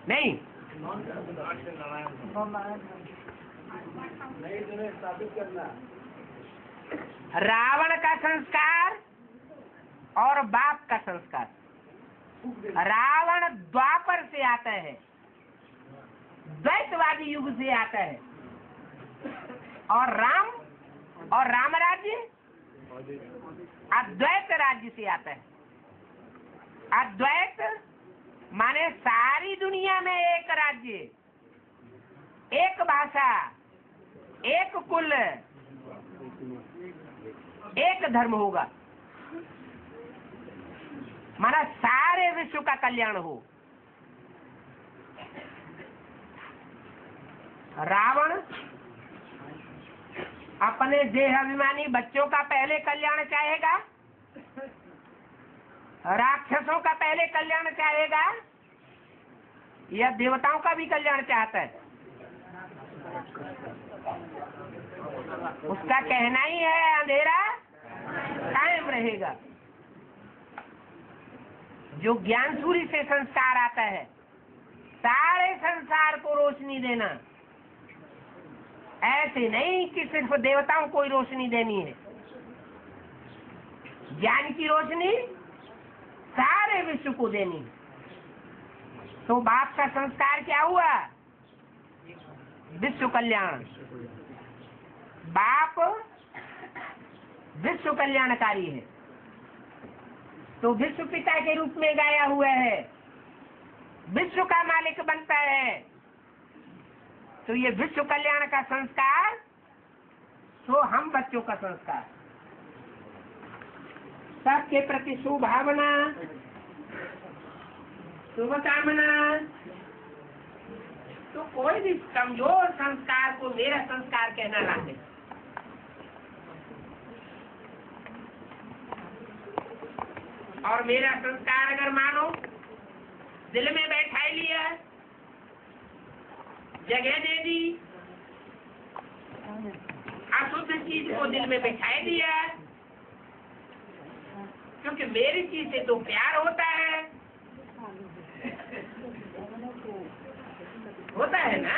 नहीं, रावण का संस्कार और बाप का संस्कार। रावण द्वापर से आता है, द्वैतवादी युग से आता है, और राम राज्य अद्वैत राज्य से आता है। अद्वैत माने सारी दुनिया में एक राज्य, एक भाषा, एक कुल, एक धर्म होगा। माना सारे विश्व का कल्याण हो। रावण अपने देह अभिमानी बच्चों का पहले कल्याण चाहेगा, राक्षसों का पहले कल्याण चाहेगा, या देवताओं का भी कल्याण चाहता है? उसका कहना ही है अंधेरा कायम रहेगा। जो ज्ञान सूर्य से संस्कार आता है, सारे संसार को रोशनी देना, ऐसे नहीं कि सिर्फ देवताओं को ही रोशनी देनी है। ज्ञान की रोशनी सारे विश्व को देनी है। तो बाप का संस्कार क्या हुआ? विश्व कल्याण। बाप विश्व कल्याणकारी है, तो विश्व पिता के रूप में गाया हुआ है, विश्व का मालिक बनता है। तो ये विश्व कल्याण का संस्कार, तो हम बच्चों का संस्कार, सबके प्रति शुभभावना, शुभकामना। तो कोई भी कमजोर संस्कार को मेरा संस्कार कहना ना है। और मेरा संस्कार अगर मानो दिल में बैठा लिया, जगह दे दी, अशुद्ध चीज को दिल में बैठा दिया, क्योंकि मेरी चीज से तो प्यार होता है ना।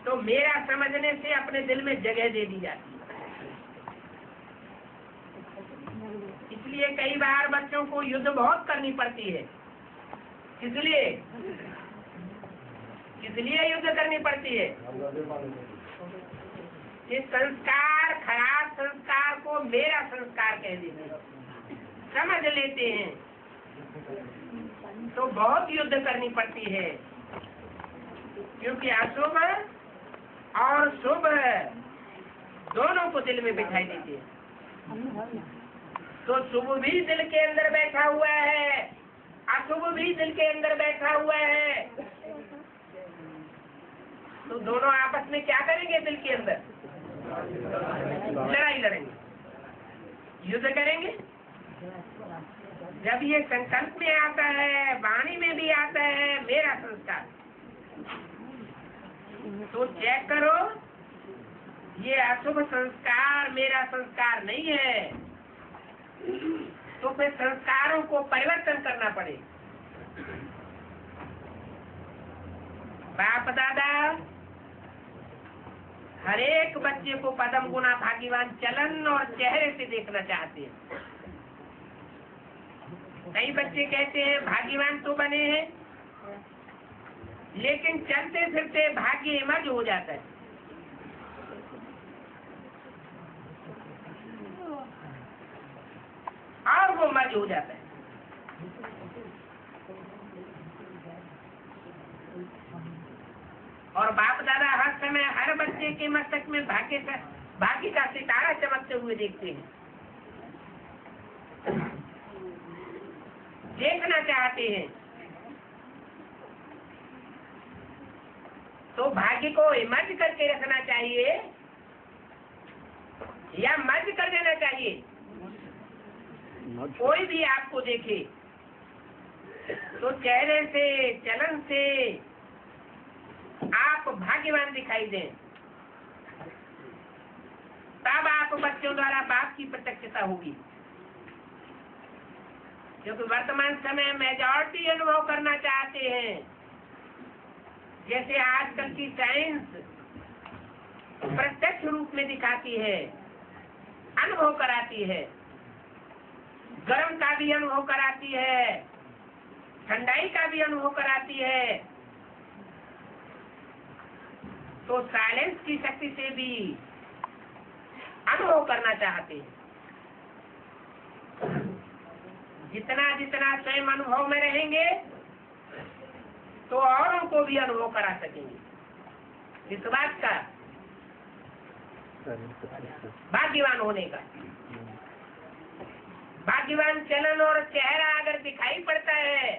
तो मेरा समझने से अपने दिल में जगह दे दी जाती है। इसलिए कई बार बच्चों को युद्ध बहुत करनी पड़ती है। इसलिए युद्ध करनी पड़ती है कि संस्कार, खराब संस्कार को मेरा संस्कार कह देते हैं, समझ लेते हैं, तो बहुत युद्ध करनी पड़ती है। क्योंकि अशुभ और शुभ दोनों को दिल में बिठाई देती है। तो शुभ भी दिल के अंदर बैठा हुआ है, अशुभ भी दिल के अंदर बैठा हुआ है। तो दोनों आपस में क्या करेंगे? दिल के अंदर लड़ाई लड़ेंगे, युद्ध करेंगे। जब ये संकल्प में आता है, वाणी में भी आता है मेरा संस्कार, तो चेक करो ये अशुभ संस्कार मेरा संस्कार नहीं है, तो फिर संस्कारों को परिवर्तन करना पड़ेगा। बाप दादा हर एक बच्चे को पदम गुना भाग्यवान चलन और चेहरे से देखना चाहते हैं। कई बच्चे कहते हैं भाग्यवान तो बने हैं, लेकिन चलते फिरते भाग्य इमर्ज हो जाता है। और वो मर्ज हो जाता है। और बाप दादा हर समय हर बच्चे के मस्तक में भाग्य का सितारा चमकते हुए देखते हैं, देखना चाहते हैं। तो भाग्य को इमर्ज करके रखना चाहिए या मर्ज कर देना चाहिए? कोई भी आपको देखे तो चेहरे से, चलन से आप भाग्यवान दिखाई दें, तब आप बच्चों द्वारा बाप की प्रत्यक्षता होगी। क्योंकि वर्तमान समय मेजॉरिटी अनुभव करना चाहते हैं, जैसे आजकल की साइंस प्रत्यक्ष रूप में दिखाती है, अनुभव कराती है, गर्म का भी अनुभव कराती है, ठंडाई का भी अनुभव कराती है। तो साइलेंस की शक्ति से भी अनुभव करना चाहते हैं। जितना जितना स्वयं अनुभव में रहेंगे तो औरों को भी अनुभव करा सकेंगे। इस बात का भाग्यवान होने का। भाग्यवान चलन और चेहरा अगर दिखाई पड़ता है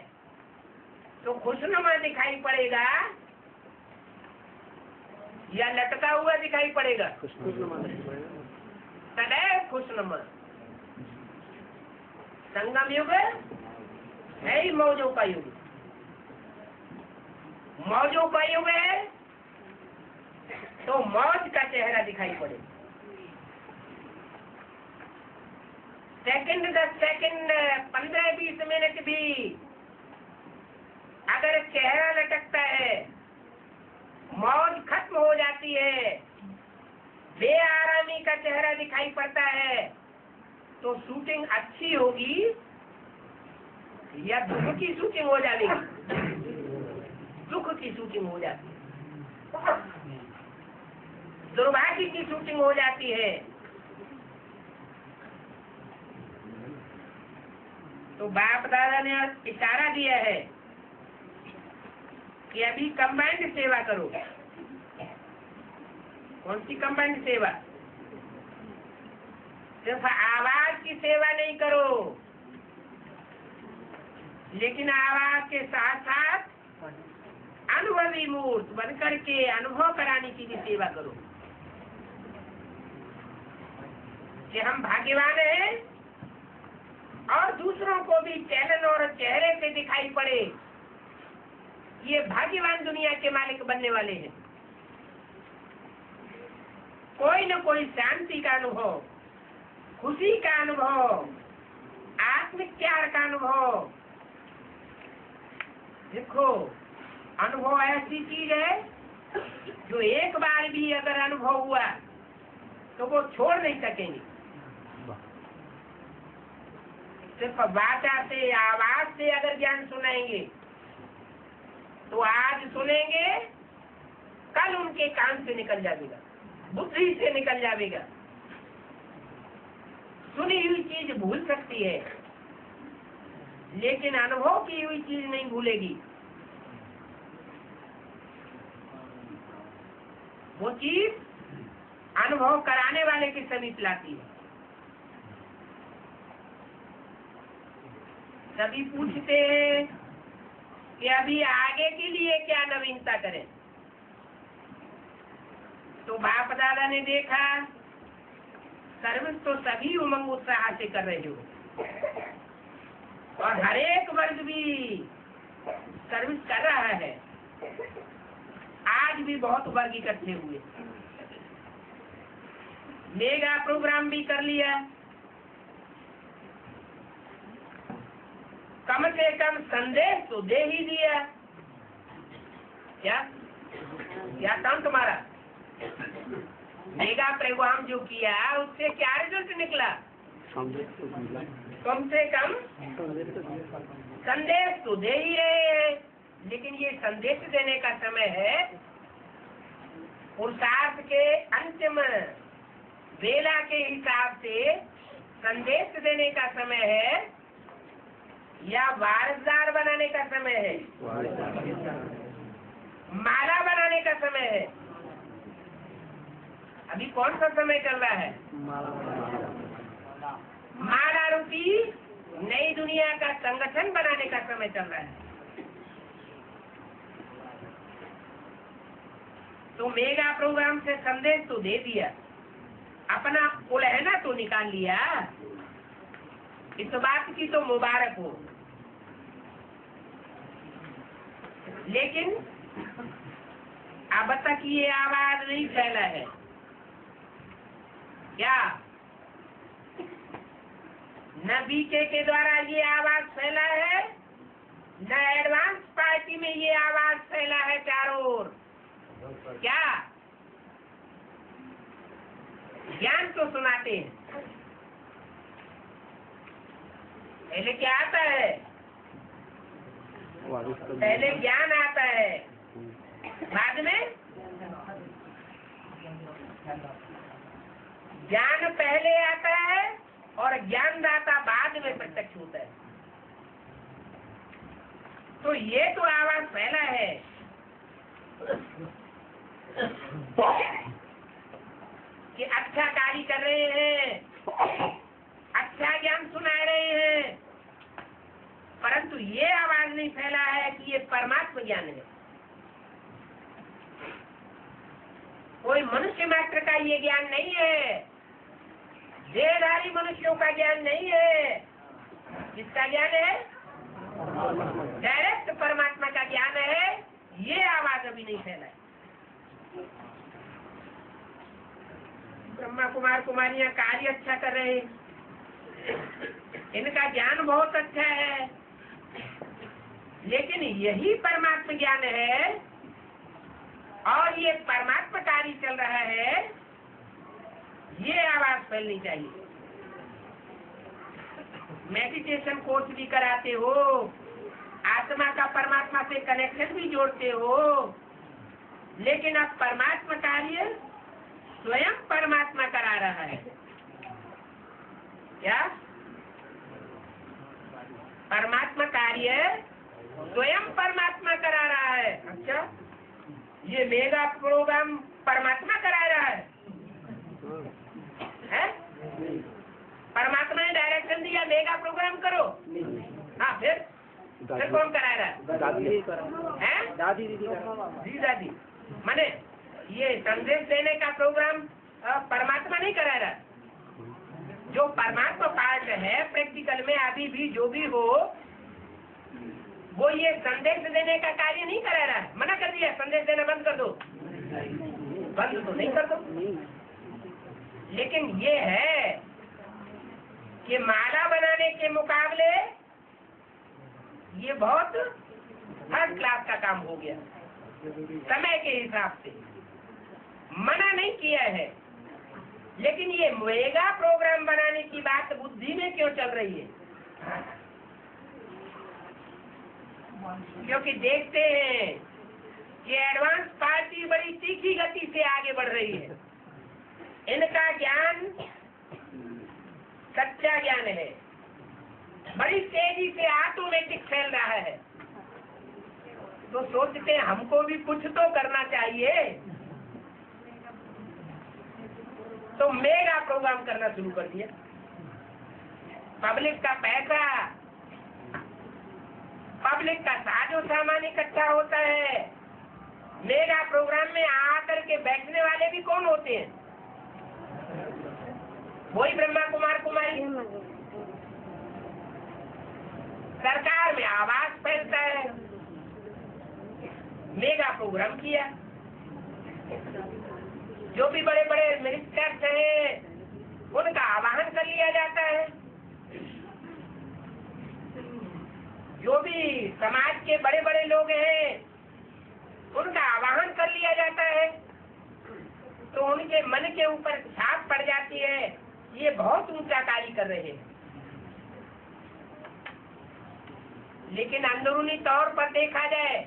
तो खुशनुमा दिखाई पड़ेगा या लटका हुआ दिखाई पड़ेगा? सदैव खुशनुमा। संगम युग है ही मौजों का युग। मौजों का युग है तो मौज का चेहरा दिखाई पड़ेगा। सेकंड 10 सेकंड 15-20 मिनट भी अगर चेहरा लटकता है, मौज खत्म हो जाती है, बेआरामी का चेहरा दिखाई पड़ता है, तो शूटिंग अच्छी होगी या दुख की शूटिंग हो जाएगी? दुख की शूटिंग हो जाती है, दुर्भाग्य की शूटिंग हो जाती है। तो बाप दादा ने इशारा दिया है कि अभी कंबाइंड सेवा करो। कौन सी कंबाइंड सेवा? सिर्फ आवाज की सेवा नहीं करो, लेकिन आवाज के साथ साथ अनुभवी मूर्त बनकर के अनुभव कराने की भी सेवा करो कि हम भाग्यवान हैं और दूसरों को भी चैनल और चेहरे से दिखाई पड़े ये भाग्यवान दुनिया के मालिक बनने वाले हैं। कोई न कोई शांति का अनुभव, खुशी का अनुभव, आत्मिक प्यार का अनुभव। देखो, अनुभव ऐसी चीज है जो एक बार भी अगर अनुभव हुआ तो वो छोड़ नहीं सकेंगे। सिर्फ वाचा से, आवाज से अगर ज्ञान सुनाएंगे तो आज सुनेंगे, कल उनके कान से निकल जाएगा, बुद्धि से निकल जाएगा। सुनी हुई चीज भूल सकती है, लेकिन अनुभव की हुई चीज नहीं भूलेगी। वो चीज अनुभव कराने वाले के समीप लाती है। सभी पूछते हैं कि अभी आगे के लिए क्या नवीनता करें। तो बाप दादा ने देखा सर्विस तो सभी उमंग उत्साह से कर रहे हो, और हर एक वर्ग भी सर्विस कर रहा है। आज भी बहुत वर्ग इकट्ठे हुए, मेगा प्रोग्राम भी कर लिया। कम से कम संदेश तो दे ही दिया। क्या क्या काम तुम्हारा? मेगा प्रोग्राम जो किया उससे क्या रिजल्ट निकला? कम से कम संदेश तो दे ही रहे हैं, लेकिन ये संदेश देने का समय है, पुरुषार्थ के अंतिम वेला के हिसाब से संदेश देने का समय है या वारसदार बनाने का समय है? माला बनाने का समय है। अभी कौन सा समय चल रहा है? माला रूपी नई दुनिया का संगठन बनाने का समय चल रहा है। तो मेगा प्रोग्राम से संदेश तो दे दिया, अपना उलहना तो निकाल लिया। इस बात की तो मुबारक हो, लेकिन अब तक ये आवाज नहीं फैला है। क्या न बीके के द्वारा ये आवाज फैला है, न एडवांस पार्टी में ये आवाज फैला है चारों ओर। क्या ज्ञान तो सुनाते हैं, पहले क्या आता है? पहले ज्ञान आता है, बाद में ज्ञान पहले आता है और ज्ञानदाता बाद में प्रत्यक्ष होता है। तो ये तो आवाज फैला है कि अच्छा कार्य कर रहे हैं, अच्छा ज्ञान सुना रहे हैं, परंतु ये आवाज नहीं फैला है कि ये परमात्मा ज्ञान है। कोई मनुष्य मात्र का ये ज्ञान नहीं है, देहधारी मनुष्यों का ज्ञान नहीं है। किसका ज्ञान है? डायरेक्ट परमात्मा का ज्ञान है। ये आवाज अभी नहीं फैला है। ब्रह्मा कुमार कुमारियां कार्य अच्छा कर रहे हैं, इनका ज्ञान बहुत अच्छा है, लेकिन यही परमात्मा ज्ञान है और ये परमात्मा कार्य चल रहा है। ये आवाज फैलनी चाहिए। मेडिटेशन कोर्स भी कराते हो, आत्मा का परमात्मा से कनेक्शन भी जोड़ते हो, लेकिन अब परमात्मा कार्य स्वयं परमात्मा करा रहा है। क्या परमात्मा कार्य स्वयं परमात्मा करा रहा है? अच्छा, ये मेगा प्रोग्राम परमात्मा करा रहा है? परमात्मा ने डायरेक्शन दिया मेगा प्रोग्राम करो। हाँ, फिर कौन करा रहा है? दादी दादी माने ये संदेश देने का प्रोग्राम परमात्मा नहीं करा रहा। जो परमात्मा पार्ट है प्रैक्टिकल में अभी भी जो भी हो, वो ये संदेश देने का कार्य नहीं करा रहा है। मना कर दिया संदेश देना बंद कर दो, बंद तो नहीं कर दो, लेकिन ये है कि माला बनाने के मुकाबले ये बहुत थर्ड क्लास का काम हो गया। समय के हिसाब से, मना नहीं किया है। लेकिन ये मेगा प्रोग्राम बनाने की बात बुद्धि में क्यों चल रही है? क्योंकि देखते हैं कि एडवांस पार्टी बड़ी तीखी गति से आगे बढ़ रही है। इनका ज्ञान सच्चा ज्ञान है, बड़ी तेजी से ऑटोमेटिक फैल रहा है। तो सोचते हैं हमको भी कुछ तो करना चाहिए, तो मेगा प्रोग्राम करना शुरू कर दिया। पब्लिक का पैसा, पब्लिक का साजो सामान इकट्ठा होता है। मेगा प्रोग्राम में आकर के बैठने वाले भी कौन होते हैं? वही ब्रह्मा कुमार कुमारी। सरकार में आवाज फैलता है। मेगा प्रोग्राम किया, जो भी बड़े बड़े मिनिस्टर्स हैं उनका आवाहन कर लिया जाता है। जो भी समाज के बड़े बड़े लोग हैं उनका आवाहन कर लिया जाता है। तो उनके मन के ऊपर छाप पड़ जाती है, ये बहुत ऊंचा कार्य कर रहे हैं। लेकिन अंदरूनी तौर पर देखा जाए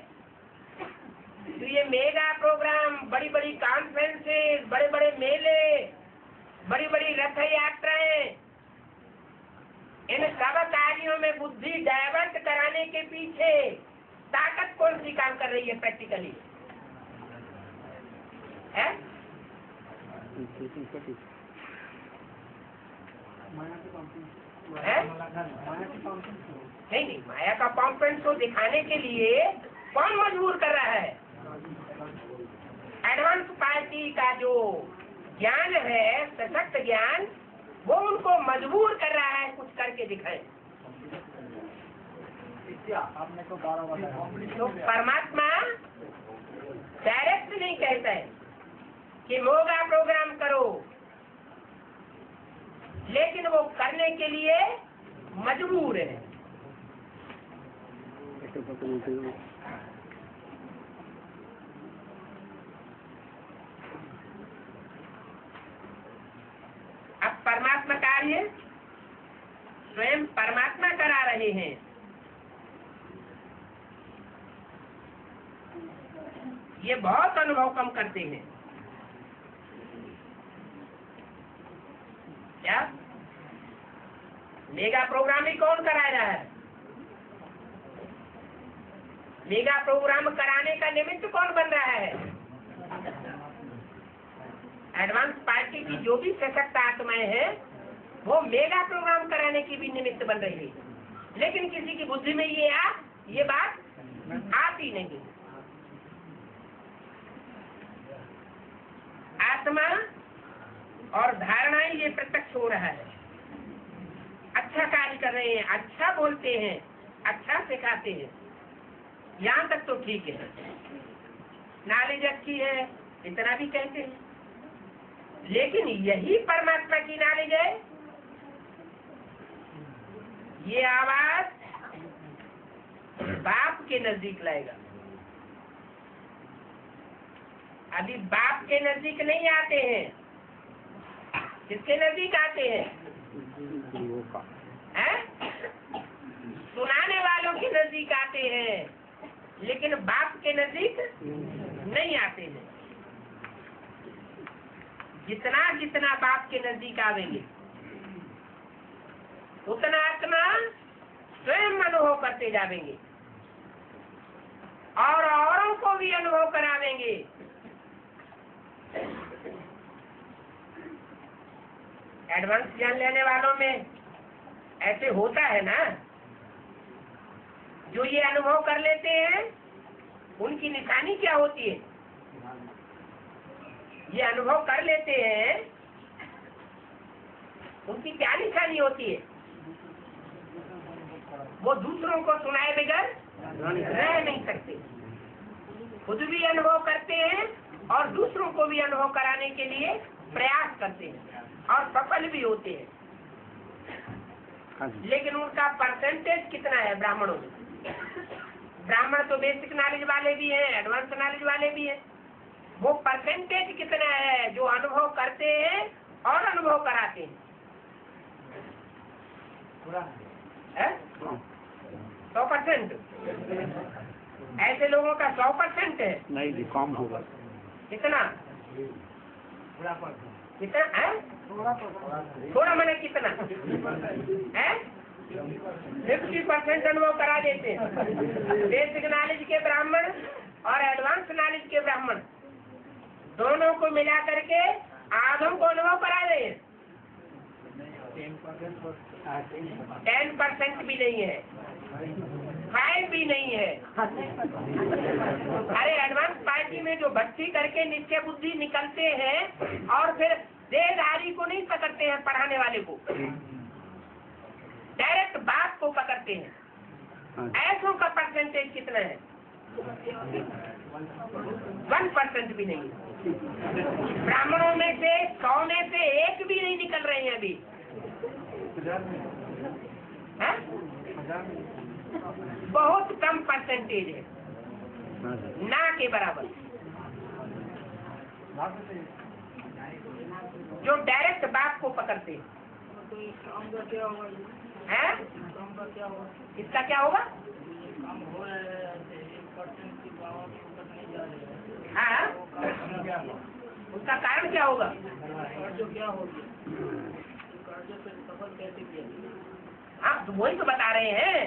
तो ये मेगा प्रोग्राम, बड़ी बड़ी कॉन्फ्रेंसेस, बड़े बड़े मेले, बड़ी बड़ी रथ यात्राएं, इन सब कार्यों में बुद्धि डाइवर्ट कराने के पीछे ताकत कौन सी काम कर रही है प्रैक्टिकली? है नहीं, माया का कॉन्फ्रेंस को दिखाने के लिए कौन मजबूर कर रहा है? एडवांस पार्टी का जो ज्ञान है, सशक्त ज्ञान, वो उनको मजबूर कर रहा है कुछ करके दिखाए। तो परमात्मा डायरेक्ट नहीं कहता है कि मेगा प्रोग्राम करो, लेकिन वो करने के लिए मजबूर है। अब परमात्मा कार्य स्वयं परमात्मा करा रहे हैं। ये बहुत अनुभव कम करते हैं। क्या मेगा प्रोग्राम ही कौन करा रहा है? मेगा प्रोग्राम कराने का निमित्त कौन बन रहा है? एडवांस पार्टी की जो भी सशक्त आत्माएं हैं वो मेगा प्रोग्राम कराने की भी निमित्त बन रही है। लेकिन किसी की बुद्धि में ये बात आती नहीं। आत्मा और धारणाएं ये प्रत्यक्ष हो रहा है। अच्छा कार्य कर रहे हैं, अच्छा बोलते हैं, अच्छा सिखाते हैं, यहाँ तक तो ठीक है। नॉलेज अच्छी है, इतना भी कहते हैं। लेकिन यही परमात्मा की नॉलेज है। ये आवाज बाप के नजदीक लाएगा। अभी बाप के नजदीक नहीं आते हैं। किसके नजदीक आते हैं? सुनाने वालों के नजदीक आते हैं, लेकिन बाप के नजदीक नहीं आते हैं। जितना जितना बाप के नजदीक आवेंगे उतना उतना स्वयं अनुभव करते जाएंगे और औरों को भी अनुभव करावेंगे। एडवांस ज्ञान लेने वालों में ऐसे होता है ना, जो ये अनुभव कर लेते हैं उनकी निशानी क्या होती है? ये अनुभव कर लेते हैं उनकी क्या निशानी होती है? वो दूसरों को सुनाए बगैर रह नहीं सकते। खुद भी अनुभव करते हैं और दूसरों को भी अनुभव कराने के लिए प्रयास करते हैं और सफल भी होते हैं। लेकिन उनका परसेंटेज कितना है ब्राह्मणों में? ब्राह्मण तो बेसिक नॉलेज वाले भी हैं, एडवांस नॉलेज वाले भी हैं। वो परसेंटेज कितना है जो अनुभव करते हैं और अनुभव कराते हैं? 100%। ऐसे लोगों का 100% है? नहीं जी, कम होगा। कितना कितना है? थोड़ा मैंने कितना है? 50% अनुभव करा देते हैं। बेसिक नॉलेज के ब्राह्मण और एडवांस नॉलेज के ब्राह्मण दोनों को मिला करके आधम को अनुभव करा रहे हैं। 10% भी नहीं है, 5 भी नहीं है। अरे एडवांस पार्टी में जो भक्ति करके निश्चय बुद्धि निकलते हैं और फिर देहधारी को नहीं पकड़ते हैं, पढ़ाने वाले को डायरेक्ट बात को पकड़ते हैं। ऐसों का परसेंटेज कितना है? 1% भी नहीं। ब्राह्मणों में से 100 में से 1 भी नहीं निकल रहे हैं अभी। है? बहुत कम परसेंटेज है, ना के बराबर। जो डायरेक्ट बात को पकड़ते हैं। हैं? इसका क्या होगा? हाँ, उसका कारण क्या होगा? आप वही तो बता रहे हैं।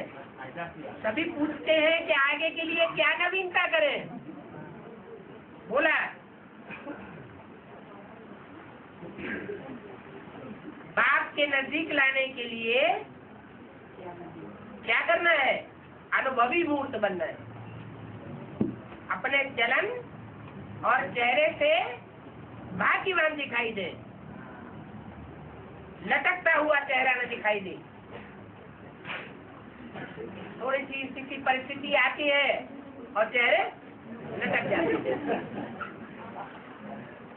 सभी पूछते हैं कि आगे के लिए क्या नवीनता करें। बोला बाप के नजदीक लाने के लिए क्या करना है? अनुभवी मूर्त बनना है। अपने चलन और चेहरे से भाग्यवान दिखाई दे, लटकता हुआ चेहरा न दिखाई दे। थोड़ी सी स्थिति परिस्थिति आती है और चेहरे लटक जाते हैं।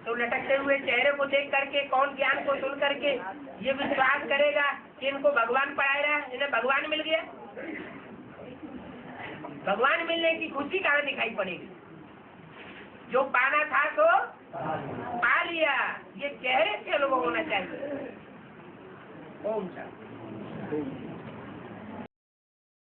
तो लटकते हुए चेहरे को देख करके कौन ज्ञान को सुन करके ये विश्वास करेगा कि इनको भगवान पढ़ाएगा, इन्हें भगवान मिल गया? भगवान मिलने की खुशी कहाँ दिखाई पड़ेगी? जो पाना था तो पा लिया। ये चेहरे से अनुभव होना चाहिए। ओम शांति।